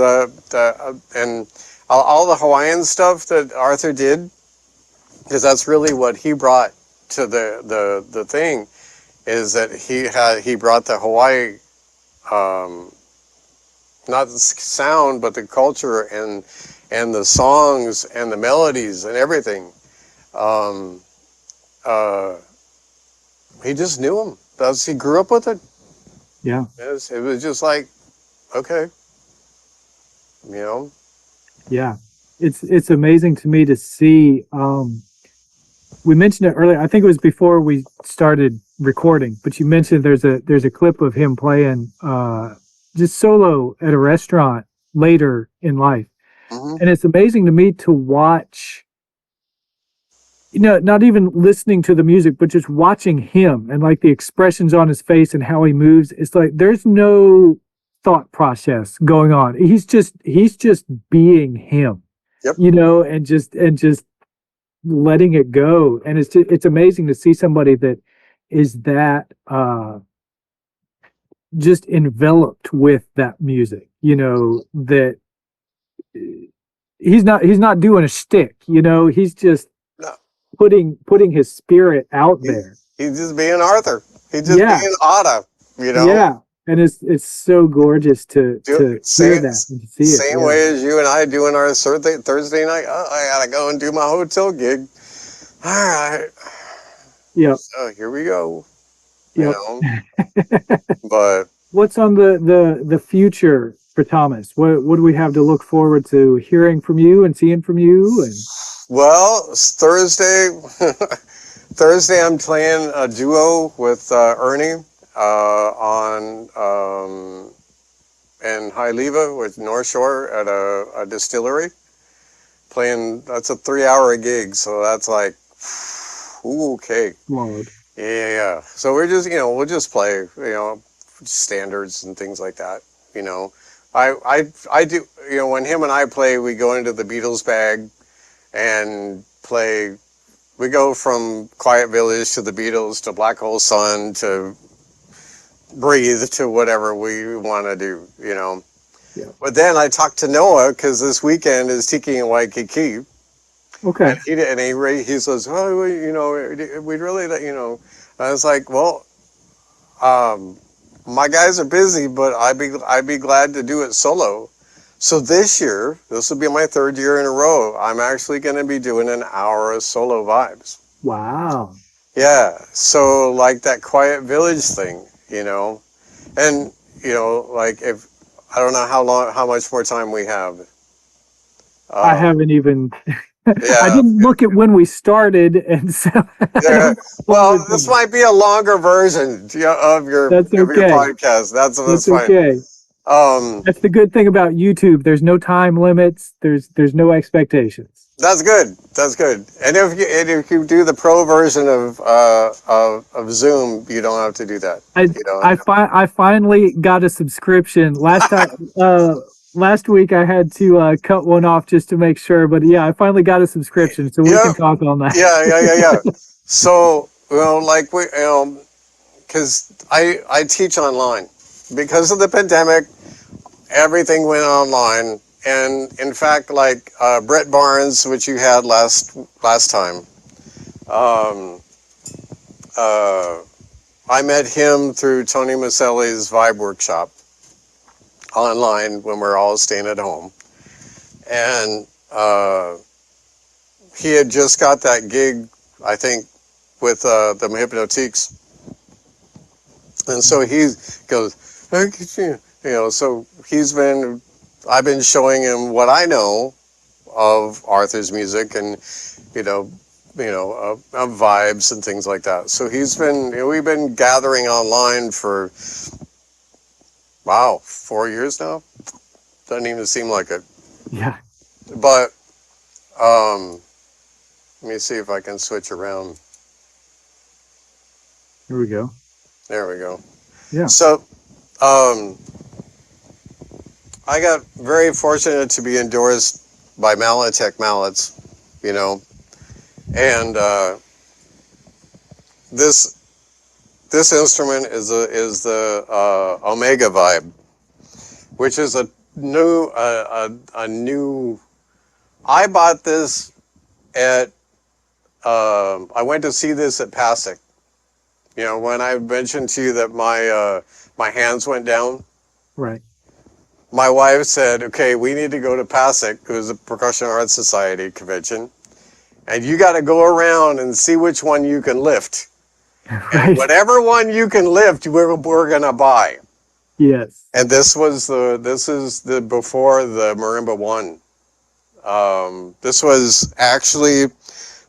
and all the Hawaiian stuff that Arthur did, because that's really what he brought to the thing, is that he brought the Hawaii not the sound, but the culture and the songs and the melodies and everything. Um, he just knew them. He grew up with it. Yeah. It was just like, okay, you know. Yeah. It's amazing to me to see. We mentioned it earlier. I think it was before we started recording, but you mentioned there's a clip of him playing just solo at a restaurant later in life. Hmm. And it's amazing to me to watch, not even listening to the music, but just watching him and like the expressions on his face and how he moves. It's like there's no thought process going on. He's just being him, Yep. and just letting it go. And it's amazing to see somebody that is that just enveloped with that music, that he's not doing a shtick, he's just No, putting his spirit out he, there. he's just being Arthur. He's just Yeah, being Otto. You know. yeah. And it's so gorgeous to Do to hear same that and to see it. same Yeah. way as you and I doing our Thursday night. Oh, I gotta go and do my hotel gig. All right, Yep. so here we go. You Yep. know, but What's on the future for Thomas? What do we have to look forward to hearing from you and seeing from you? And well, it's Thursday. Thursday, I'm playing a duo with Ernie on in Haileva with North Shore at a distillery. Playing, that's a 3 hour gig, so that's like, ooh, okay. Lord. Yeah. So we're just, we'll just play, standards and things like that. You know, I do, when him and I play, we go into the Beatles bag and play. We go from Quiet Village to the Beatles to Black Hole Sun to Breathe to whatever we want to do. Yeah. But then I talked to Noah because this weekend is Tiki and Waikiki. Okay. And he says, oh, we'd really, I was like, well, my guys are busy, but I'd be glad to do it solo. So this year, this will be my third year in a row. I'm actually going to be doing an hour of solo vibes. Wow. Yeah. So like that Quiet Village thing. And like if I don't know how much more time we have. I Uh, haven't even I yeah. didn't look at when we started, and so I Yeah. don't know Well, what this the- might be a longer version of your that's okay. podcast. That's That's fine. okay. Um, That's the good thing about YouTube. There's no time limits. There's no expectations. that's good. That's good. And if you do the pro version of Zoom, you don't have to do that. I You know. I finally got a subscription. Last week I had to cut one off just to make sure, but yeah, I finally got a subscription, so we Yeah. can talk on that. Yeah. So like because I teach online because of the pandemic. Everything went online, and in fact, like Brett Barnes, which you had last time, um, uh, I met him through Tony Maselli's Vibe Workshop online when we are all staying at home, and he had just got that gig, I think, with the Hypnotiques, and so he goes, "Hey, so I've been showing him what I know of Arthur's music and you know of vibes and things like that. So we've been gathering online for 4 years now. Doesn't even seem like it. Yeah. But let me see if I can switch around. Here we go. There we go. Yeah. So I got very fortunate to be endorsed by Malletech mallets, and this this instrument is the Omega Vibe, which is a new. I bought this at. I went to see this at PASIC. When I mentioned to you that my hands went down. Right. my wife said, okay, we need to go to PASIC, it was a Percussion Arts Society convention, and you got to go around and see which one you can lift. And Right. whatever one you can lift, we're going to buy. Yes. And this is the before the Marimba One. This was actually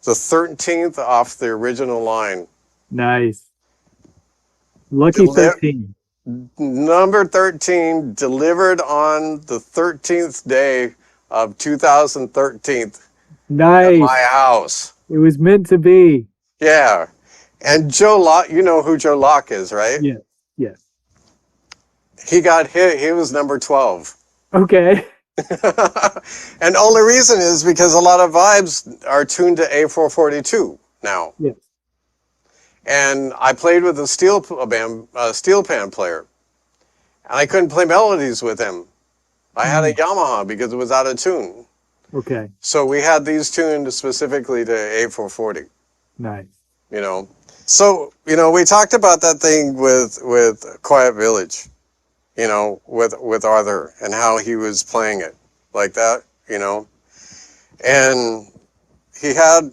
the 13th off the original line. Nice. Lucky 13. Number 13 delivered on the 13th day of 2013 at Nice. my house. It was meant to be. Yeah. And Joe Locke, you know who Joe Locke is, right? Yes. Yes. He got hit. He was number 12. Okay. And the only reason is because a lot of vibes are tuned to A442 now. Yes. And I played with a steel pan player, and I couldn't play melodies with him. I had a Yamaha because it was out of tune. Okay. So we had these tuned specifically to A440. Nice. You know, so we talked about that thing with Quiet Village, with Arthur and how he was playing it like that, and he had.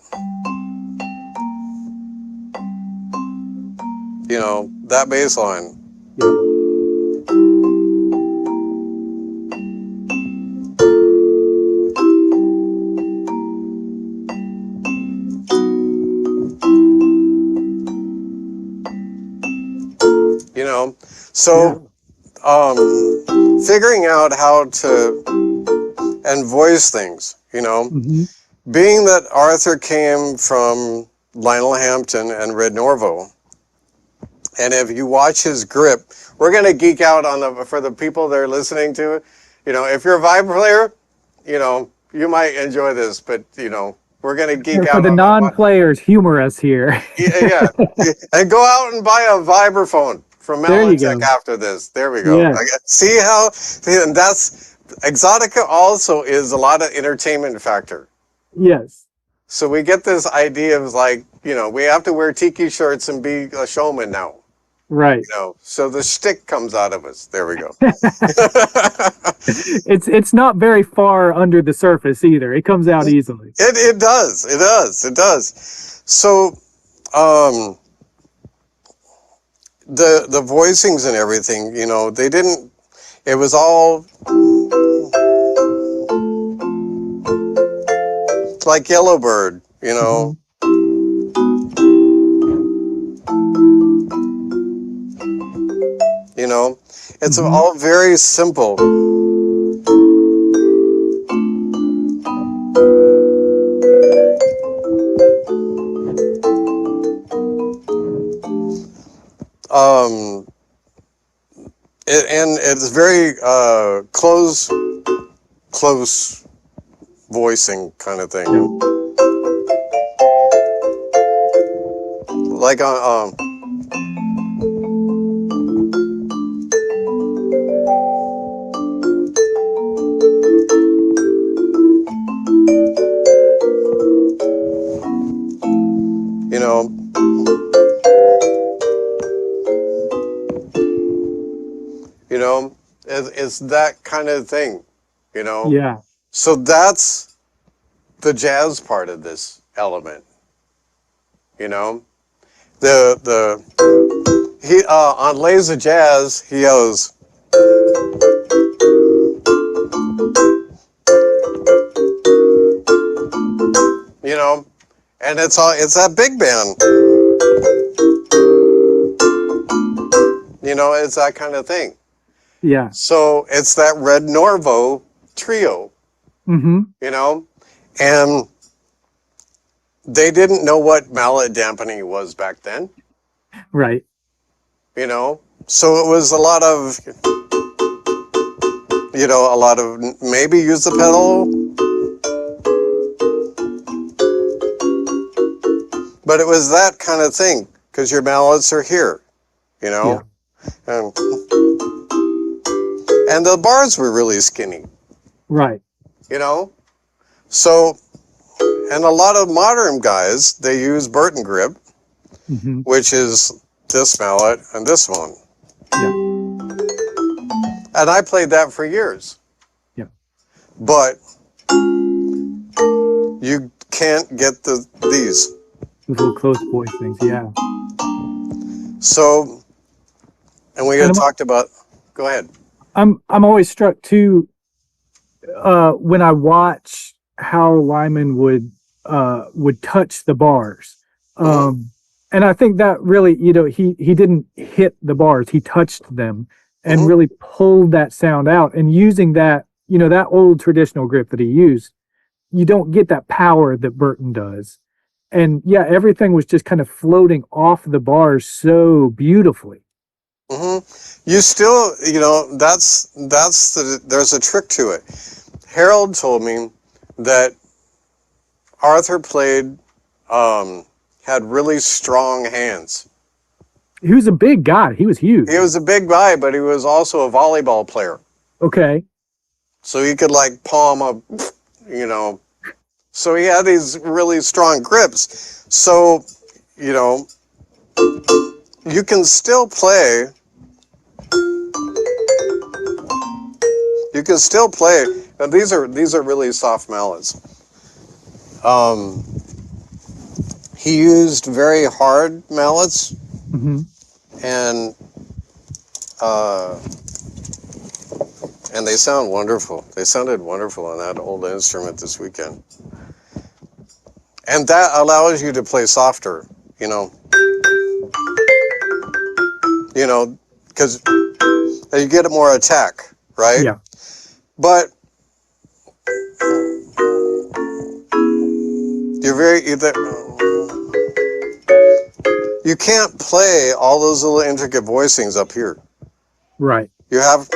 That bass line. So figuring out how to and voice things, being that Arthur came from Lionel Hampton and Red Norvo. And if you watch his grip, we're going to geek out for the people that are listening to it. If you're a vibe player, you might enjoy this, but, we're going to geek out. For the non-players, humor us here. Yeah. And go out and buy a vibraphone from Malletech after this. There we go. Yeah. See how, and that's, Exotica also is a lot of entertainment factor. Yes. So we get this idea of we have to wear tiki shirts and be a showman now. Right. So the shtick comes out of us. There we go. It's not very far under the surface either. It comes out easily. It does. So the voicings and everything, they didn't. It was all like Yellowbird, It's all very simple. And it's very close voicing kind of thing. Like it's that kind of thing, Yeah. So that's the jazz part of this element, He on Laser Jazz he goes. And it's that big band. It's that kind of thing. Yeah. So it's that Red Norvo trio. And they didn't know what mallet dampening was back then. Right. So it was a lot of maybe use the pedal. But it was that kind of thing, because your mallets are here, Yeah. And the bars were really skinny. Right. So, and a lot of modern guys, they use Burton grip, which is this mallet and this one. Yeah. And I played that for years. Yeah. But you can't get these. Those little close voice things. Yeah. So, and we And had talked about, go ahead. I'm always struck too when I watch how Lyman would touch the bars. And I think that really, he didn't hit the bars, he touched them and really pulled that sound out. And using that, that old traditional grip that he used, you don't get that power that Burton does. And yeah, everything was just kind of floating off the bars so beautifully. You still, there's a trick to it. Harold told me that Arthur played, had really strong hands. He was a big guy. He was huge. He was a big guy, but he was also a volleyball player. Okay. So he could like palm a, so he had these really strong grips. So, you can still play. You can still play. Now these are really soft mallets. He used very hard mallets, and they sound wonderful. They sounded wonderful on that old instrument this weekend. And that allows you to play softer, because you get more attack, right? Yeah. But you can't play all those little intricate voicings up here. Right. You have,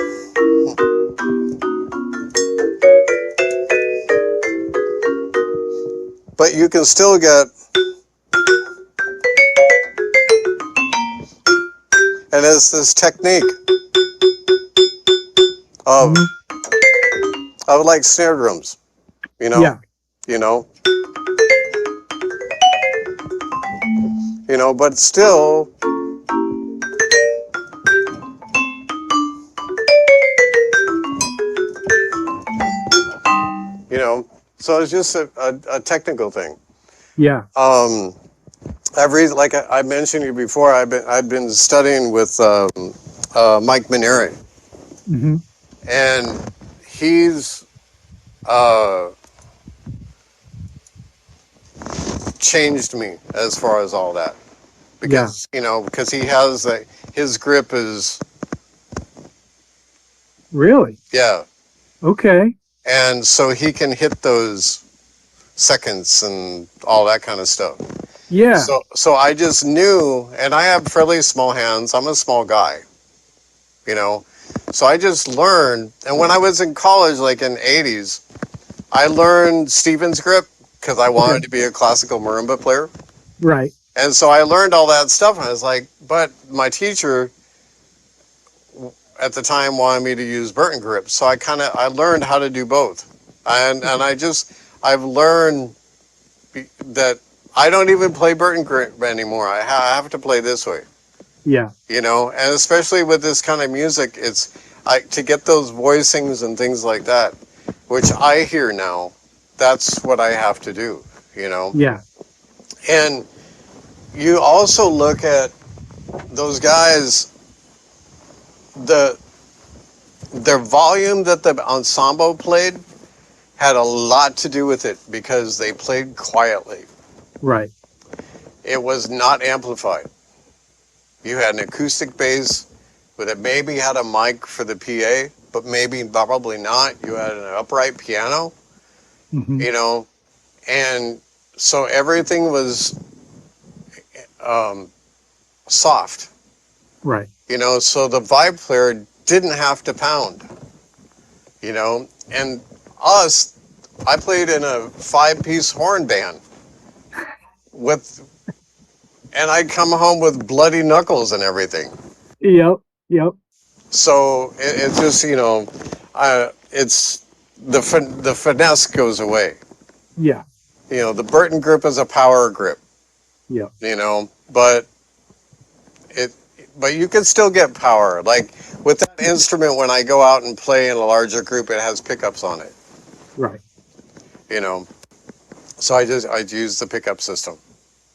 but you can still get, and it's this technique of like snare drums, Yeah. But still, so it's just a technical thing. Yeah. Like I mentioned you before, I've been studying with Mike Maneri, and he's changed me as far as all that, because because he has his grip is really okay, and so he can hit those seconds and all that kind of stuff. Yeah. So I just knew, and I have fairly small hands. I'm a small guy, so I just learned. And when I was in college, like in the 80s, I learned Stevens grip because I wanted to be a classical marimba player. Right. And so I learned all that stuff. And I was like, but my teacher at the time wanted me to use Burton grip. So I learned how to do both. And I've learned that I don't even play Burton grip anymore. I have to play this way. Yeah. And especially with this kind of music, it's to get those voicings and things like that, which I hear now, that's what I have to do, Yeah. And you also look at those guys, their volume that the ensemble played had a lot to do with it because they played quietly. Right. It was not amplified. You had an acoustic bass, but it maybe had a mic for the PA, but probably not. You had an upright piano, and so everything was soft. Right. So the vibe player didn't have to pound, and I played in a 5-piece horn band and I'd come home with bloody knuckles and everything. Yep. So it's just, it's the finesse goes away. Yeah. The Burton grip is a power grip. Yeah. But but you can still get power. Like with that instrument, when I go out and play in a larger group, it has pickups on it. Right. You know, so I use the pickup system.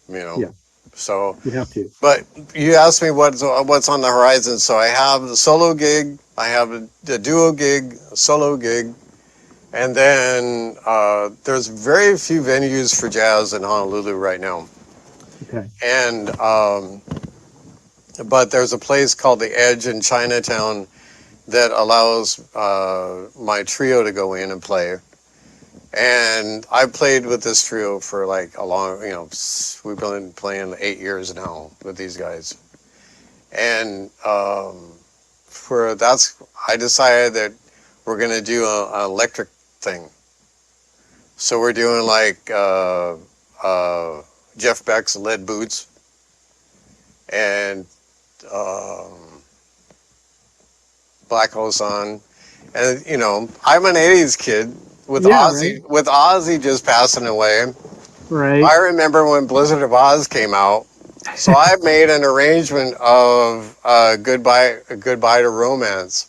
You know, Yeah. so. You have to. But you asked me what's on the horizon. So I have the solo gig, I have the duo gig, a solo gig, and then there's very few venues for jazz in Honolulu right now. Okay. And but there's a place called the Edge in Chinatown that allows my trio to go in and play. And I've played with this trio for like a long, we've been playing 8 years now with these guys. And I decided that we're going to do an electric thing. So we're doing like Jeff Beck's Lead Boots and Black Hole Sun. And, I'm an 80s kid with Yeah. Right. Ozzy just passing away. Right. I remember when Blizzard of Oz came out. So I made an arrangement of Goodbye to Romance.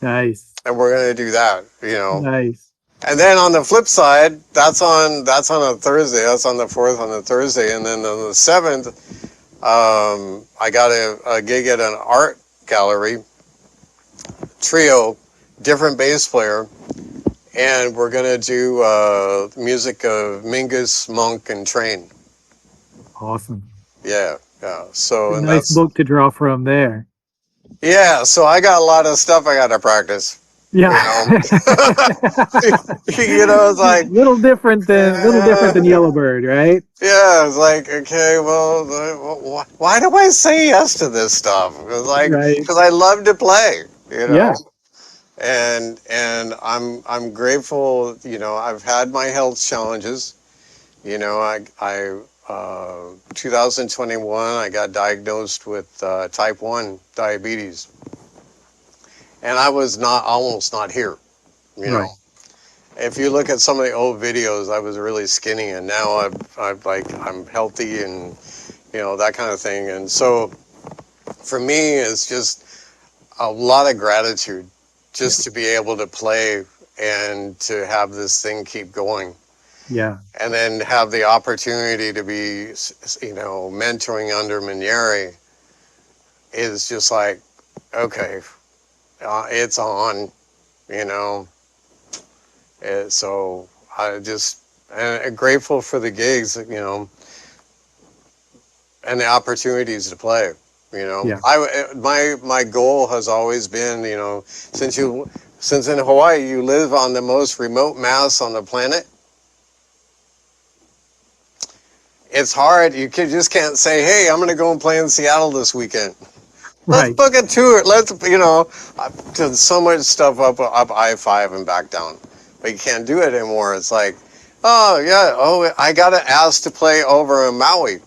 Nice. And we're going to do that, Nice. And then on the flip side, that's on a Thursday. That's on the 4th on the Thursday. And then on the 7th, I got a gig at an art gallery, trio, different bass player. And we're going to do music of Mingus, Monk, and Train. Awesome. Yeah. So, A and nice book to draw from there. Yeah, so I got a lot of stuff I got to practice. Yeah. It's like little different than Yellowbird, right? Yeah, it's like, okay, well, why do I say yes to this stuff? It's like Right. because I love to play, Yeah. And I'm grateful. I've had my health challenges. I 2021 I got diagnosed with type 1 diabetes, and I was almost not here. Right. If you look at some of the old videos, I was really skinny, and now I'm healthy and that kind of thing. And so for me, it's just a lot of gratitude just to be able to play and to have this thing keep going. Yeah. And then have the opportunity to be, mentoring under Manieri is just like, okay, it's on, so and grateful for the gigs, and the opportunities to play. Yeah. My goal has always been, since in Hawaii you live on the most remote mass on the planet, it's hard. You just can't say, hey, I'm going to go and play in Seattle this weekend. Let's book a tour. I've done so much stuff up I-5 and back down, but you can't do it anymore. It's like, I got asked to play over in Maui.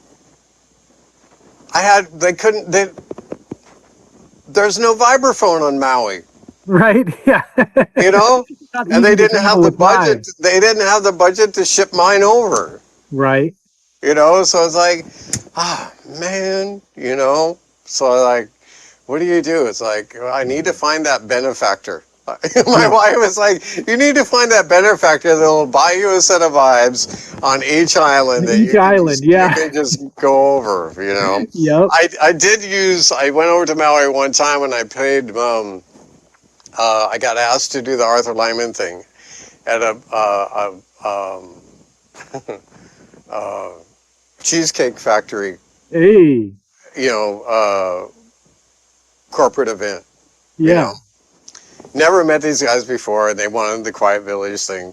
There's no vibraphone on Maui. Right. Yeah. And they didn't have the budget. They didn't have the budget to ship mine over. Right. So it's like, man, so like, what do you do? It's like, I need to find that benefactor. My wife was like, you need to find that benefactor that will buy you a set of vibes on each island. You can just go over, Yep. I went over to Maui one time and I played, I got asked to do the Arthur Lyman thing at a cheesecake factory. Hey. Corporate event. Yeah. Never met these guys before, and they wanted the Quiet Village thing,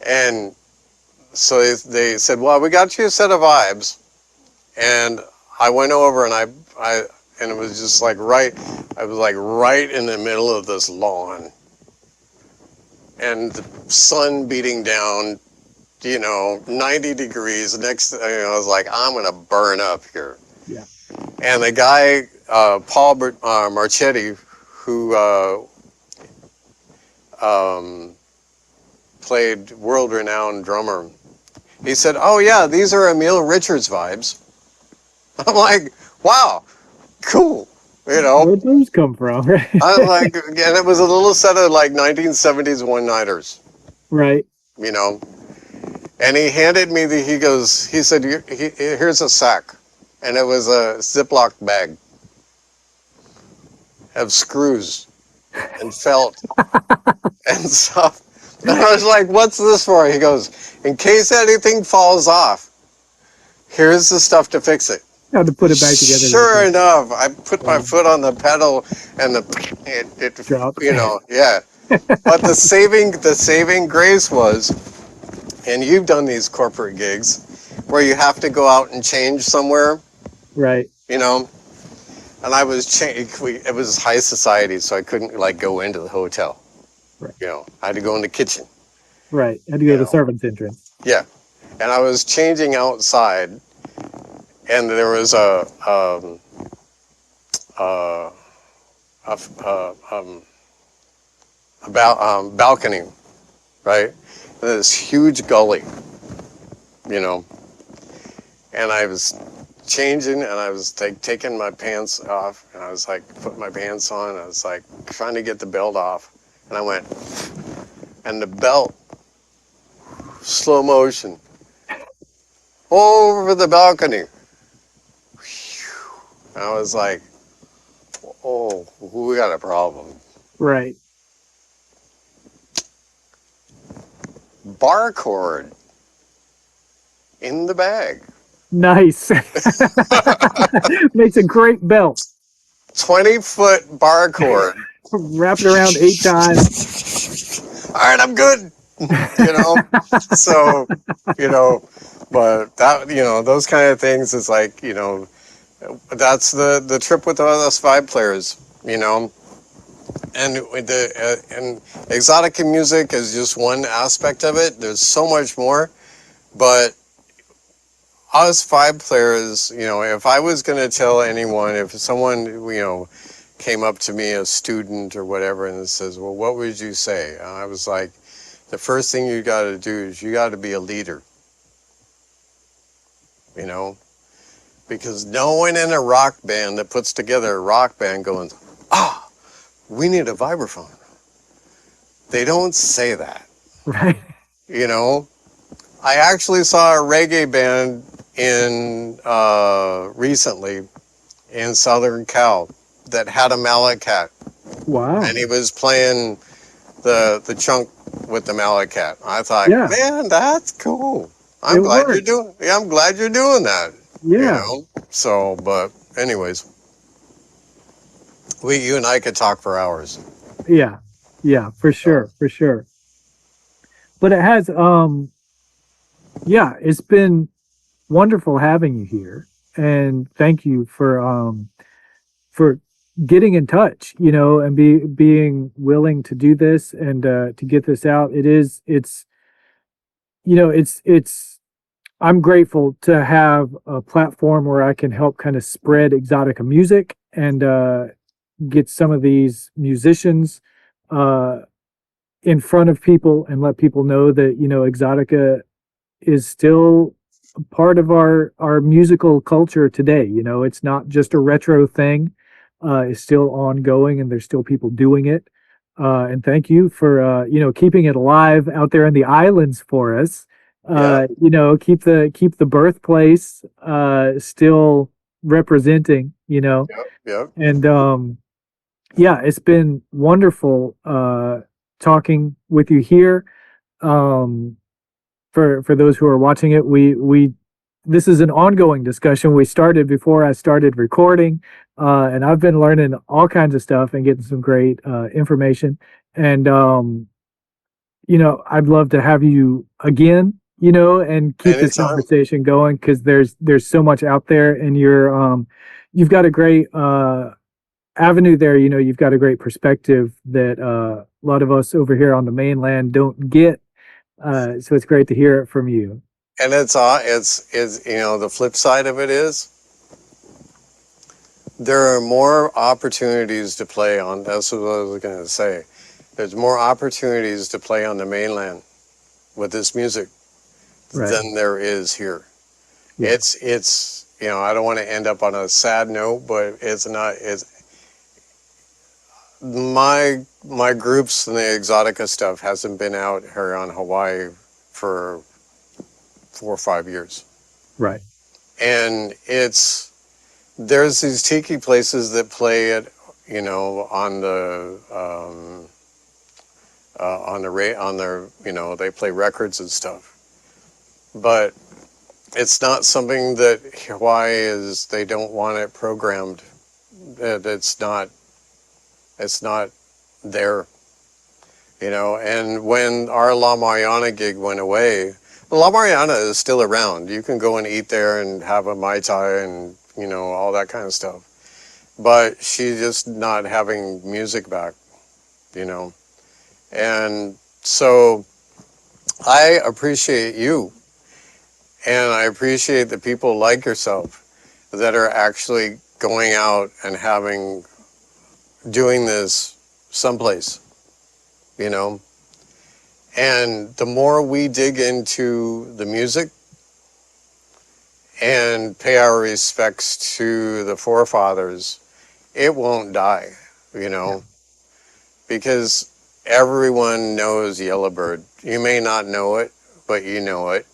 And so they said, well, we got you a set of vibes. And I went over and and it was just like I was like right in the middle of this lawn. And the sun beating down, 90 degrees. I was like, I'm going to burn up here. Yeah. And the guy, Paul Marchetti, who played world-renowned drummer, he said, oh yeah, these are Emil Richards vibes. I'm like, wow, cool, you know. Where'd those come from? I was like, and it was a little set of like 1970s one-nighters, Right. you know. And he handed me he said, here's a sack. And it was a Ziploc bag of screws and felt and stuff. And I was like, what's this for? He goes, in case anything falls off, here's the stuff to fix it. How to put it back together. Sure enough, I put my foot on the pedal and it Drop. you know, yeah. But the saving grace was, and you've done these corporate gigs where you have to go out and change somewhere, Right. you know. And it was high society, so I couldn't like go into the hotel. Right. You know, I had to go in the kitchen. Right. Had to go to the servant's entrance. Yeah. And I was changing outside, and there was a balcony, right? And this huge gully, you know. And I was changing, and I was taking my pants off, and I was like putting my pants on. I was like trying to get the belt off, and I went, and the belt, slow motion, over the balcony. And I was like, oh, we got a problem. Right. Bar cord in the bag. Nice. Makes a great belt. 20-foot bar cord. Wrap it around 8 times. All right, I'm good. You know, so, you know, but that, you know, those kind of things is like, you know, that's the trip with us 5 players, you know. And and Exotica music is just one aspect of it. There's so much more, but us 5 players, you know, if I was going to tell anyone, if someone, you know, came up to me, a student or whatever, and says, well, what would you say? And I was like, the first thing you got to do is you got to be a leader, you know, because no one in a rock band that puts together a rock band going, we need a vibraphone. They don't say that. Right. You know, I actually saw a reggae band recently in Southern Cal that had a Malletech. Wow. And he was playing the chunk with the Malletech. I thought, Yeah. man, that's cool. I'm glad you're doing that. Yeah. You know? So, but anyways, you and I could talk for hours. Yeah. Yeah, for sure. For sure. But it has yeah, it's been wonderful having you here, and thank you for getting in touch, you know, and being willing to do this and to get this out. It's you know, it's I'm grateful to have a platform where I can help kind of spread Exotica music and get some of these musicians uh in front of people and let people know that, you know, Exotica is still part of our musical culture today. You know, it's not just a retro thing. It's still ongoing, and there's still people doing it. And thank you for you know, keeping it alive out there in the islands for us. You know, keep the birthplace still representing. You know, and yeah, it's been wonderful talking with you here. For those who are watching it, we this is an ongoing discussion. We started before I started recording, and I've been learning all kinds of stuff and getting some great information. And you know, I'd love to have you again, you know, and keep this conversation going, because there's so much out there, and you've got a great avenue there. You know, you've got a great perspective that a lot of us over here on the mainland don't get. So it's great to hear it from you. And it's you know, the flip side of it is there are more opportunities to play on. That's what I was going to say. There's more opportunities to play on the mainland with this music than there is here. Yeah. It's I don't want to end up on a sad note, but it's not. It's my groups and the Exotica stuff hasn't been out here on Hawaii for 4 or 5 years, Right. and there's these tiki places that play it, on their, they play records and stuff, but it's not something that Hawaii is. They don't want it programmed. It's not there, And when our La Mariana gig went away, La Mariana is still around. You can go and eat there and have a Mai Tai and, all that kind of stuff. But she's just not having music back, And so I appreciate you, and I appreciate the people like yourself that are actually going out and doing this someplace, And the more we dig into the music and pay our respects to the forefathers, it won't die, Yeah. Because everyone knows Yellowbird. You may not know it, but you know it,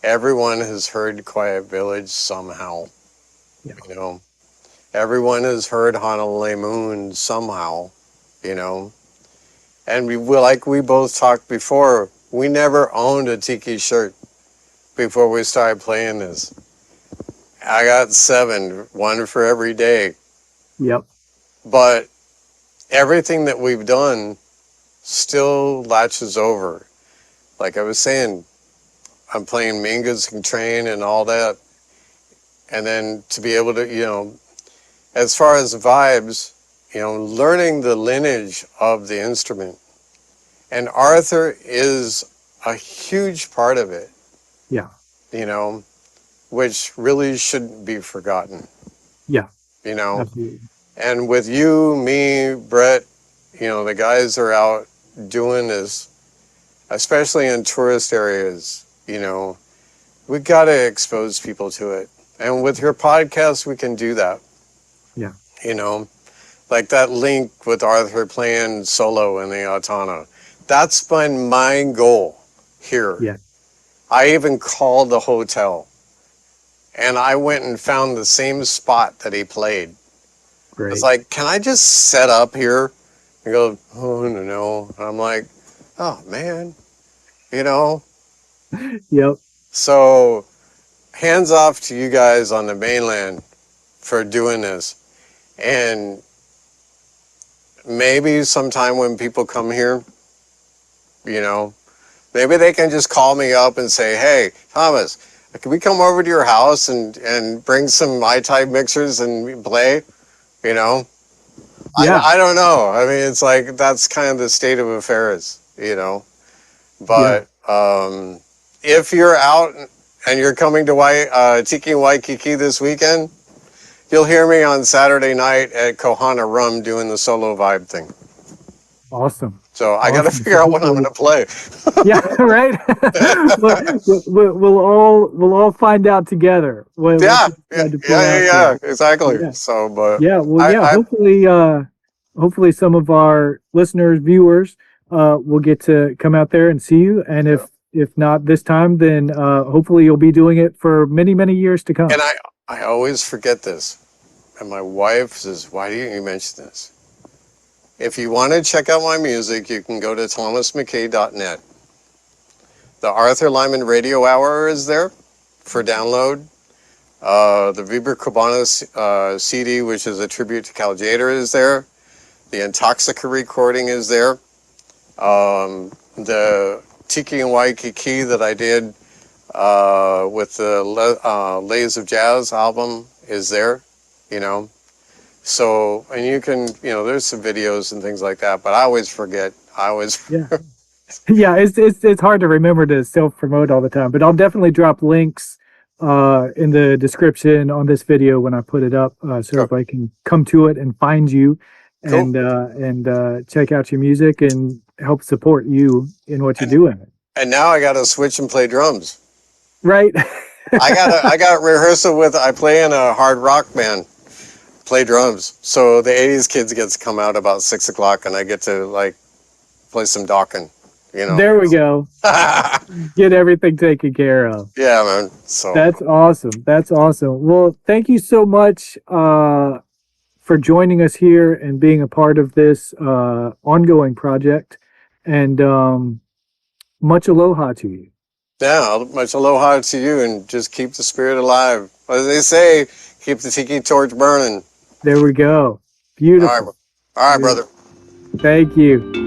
Everyone has heard Quiet Village somehow, Yeah. Everyone has heard Honolulu Moon somehow, And like we both talked before, we never owned a tiki shirt before we started playing this. I got 7, one for every day. Yep. But everything that we've done still latches over. Like I was saying, I'm playing Mingus and Train and all that. And then to be able to, as far as vibes, learning the lineage of the instrument. And Arthur is a huge part of it. Yeah. Which really shouldn't be forgotten. Yeah. Absolutely. And with you, me, Brett, the guys are out doing this, especially in tourist areas, we got to expose people to it. And with your podcast, we can do that. Yeah. Like that link with Arthur playing solo in the Autana. That's been my goal here. Yeah. I even called the hotel, and I went and found the same spot that he played. Great. It's like, can I just set up here? He goes, oh, no. And I'm like, oh, man, Yep. So hands off to you guys on the mainland for doing this. And maybe sometime when people come here, maybe they can just call me up and say, hey, Thomas, can we come over to your house and bring some Mai Tai mixers and play? Yeah. I don't know. I mean, it's like that's kind of the state of affairs, But if you're out and you're coming to Tiki and Waikiki this weekend, you'll hear me on Saturday night at Kohana Rum doing the solo vibe thing. Awesome. So I got to figure out what I'm going to play. Yeah, right. We'll all find out together. Yeah, exactly. Yeah. So, but yeah, hopefully some of our listeners, viewers, will get to come out there and see you. And if not this time, then hopefully you'll be doing it for many, many years to come. And I always forget this. And my wife says, why didn't you mention this? If you want to check out my music, you can go to thomasmackay.net. The Arthur Lyman Radio Hour is there for download. The vibraphone CD, which is a tribute to Cal Jader, is there. The Intoxica recording is there. The Tiki and Waikiki that I did with the Lays of Jazz album is there, So, and you can, there's some videos and things like that, but I always forget. Yeah, it's hard to remember to self-promote all the time, but I'll definitely drop links in the description on this video when I put it up, so everybody can come to it and find you and check out your music and help support you in what you're doing. And now I got to switch and play drums. Right. I got rehearsal with. I play in a hard rock band, play drums. So the '80s kids gets to come out about 6 o'clock, and I get to like play some docking. You know. There we go. Get everything taken care of. Yeah, man. So That's awesome. That's awesome. Well, thank you so much for joining us here and being a part of this ongoing project. And much aloha to you. yeah, much aloha to you, and just keep the spirit alive. As they say, keep the tiki torch burning. There we go. All right, Beautiful. all right, Beautiful. brother. Thank you.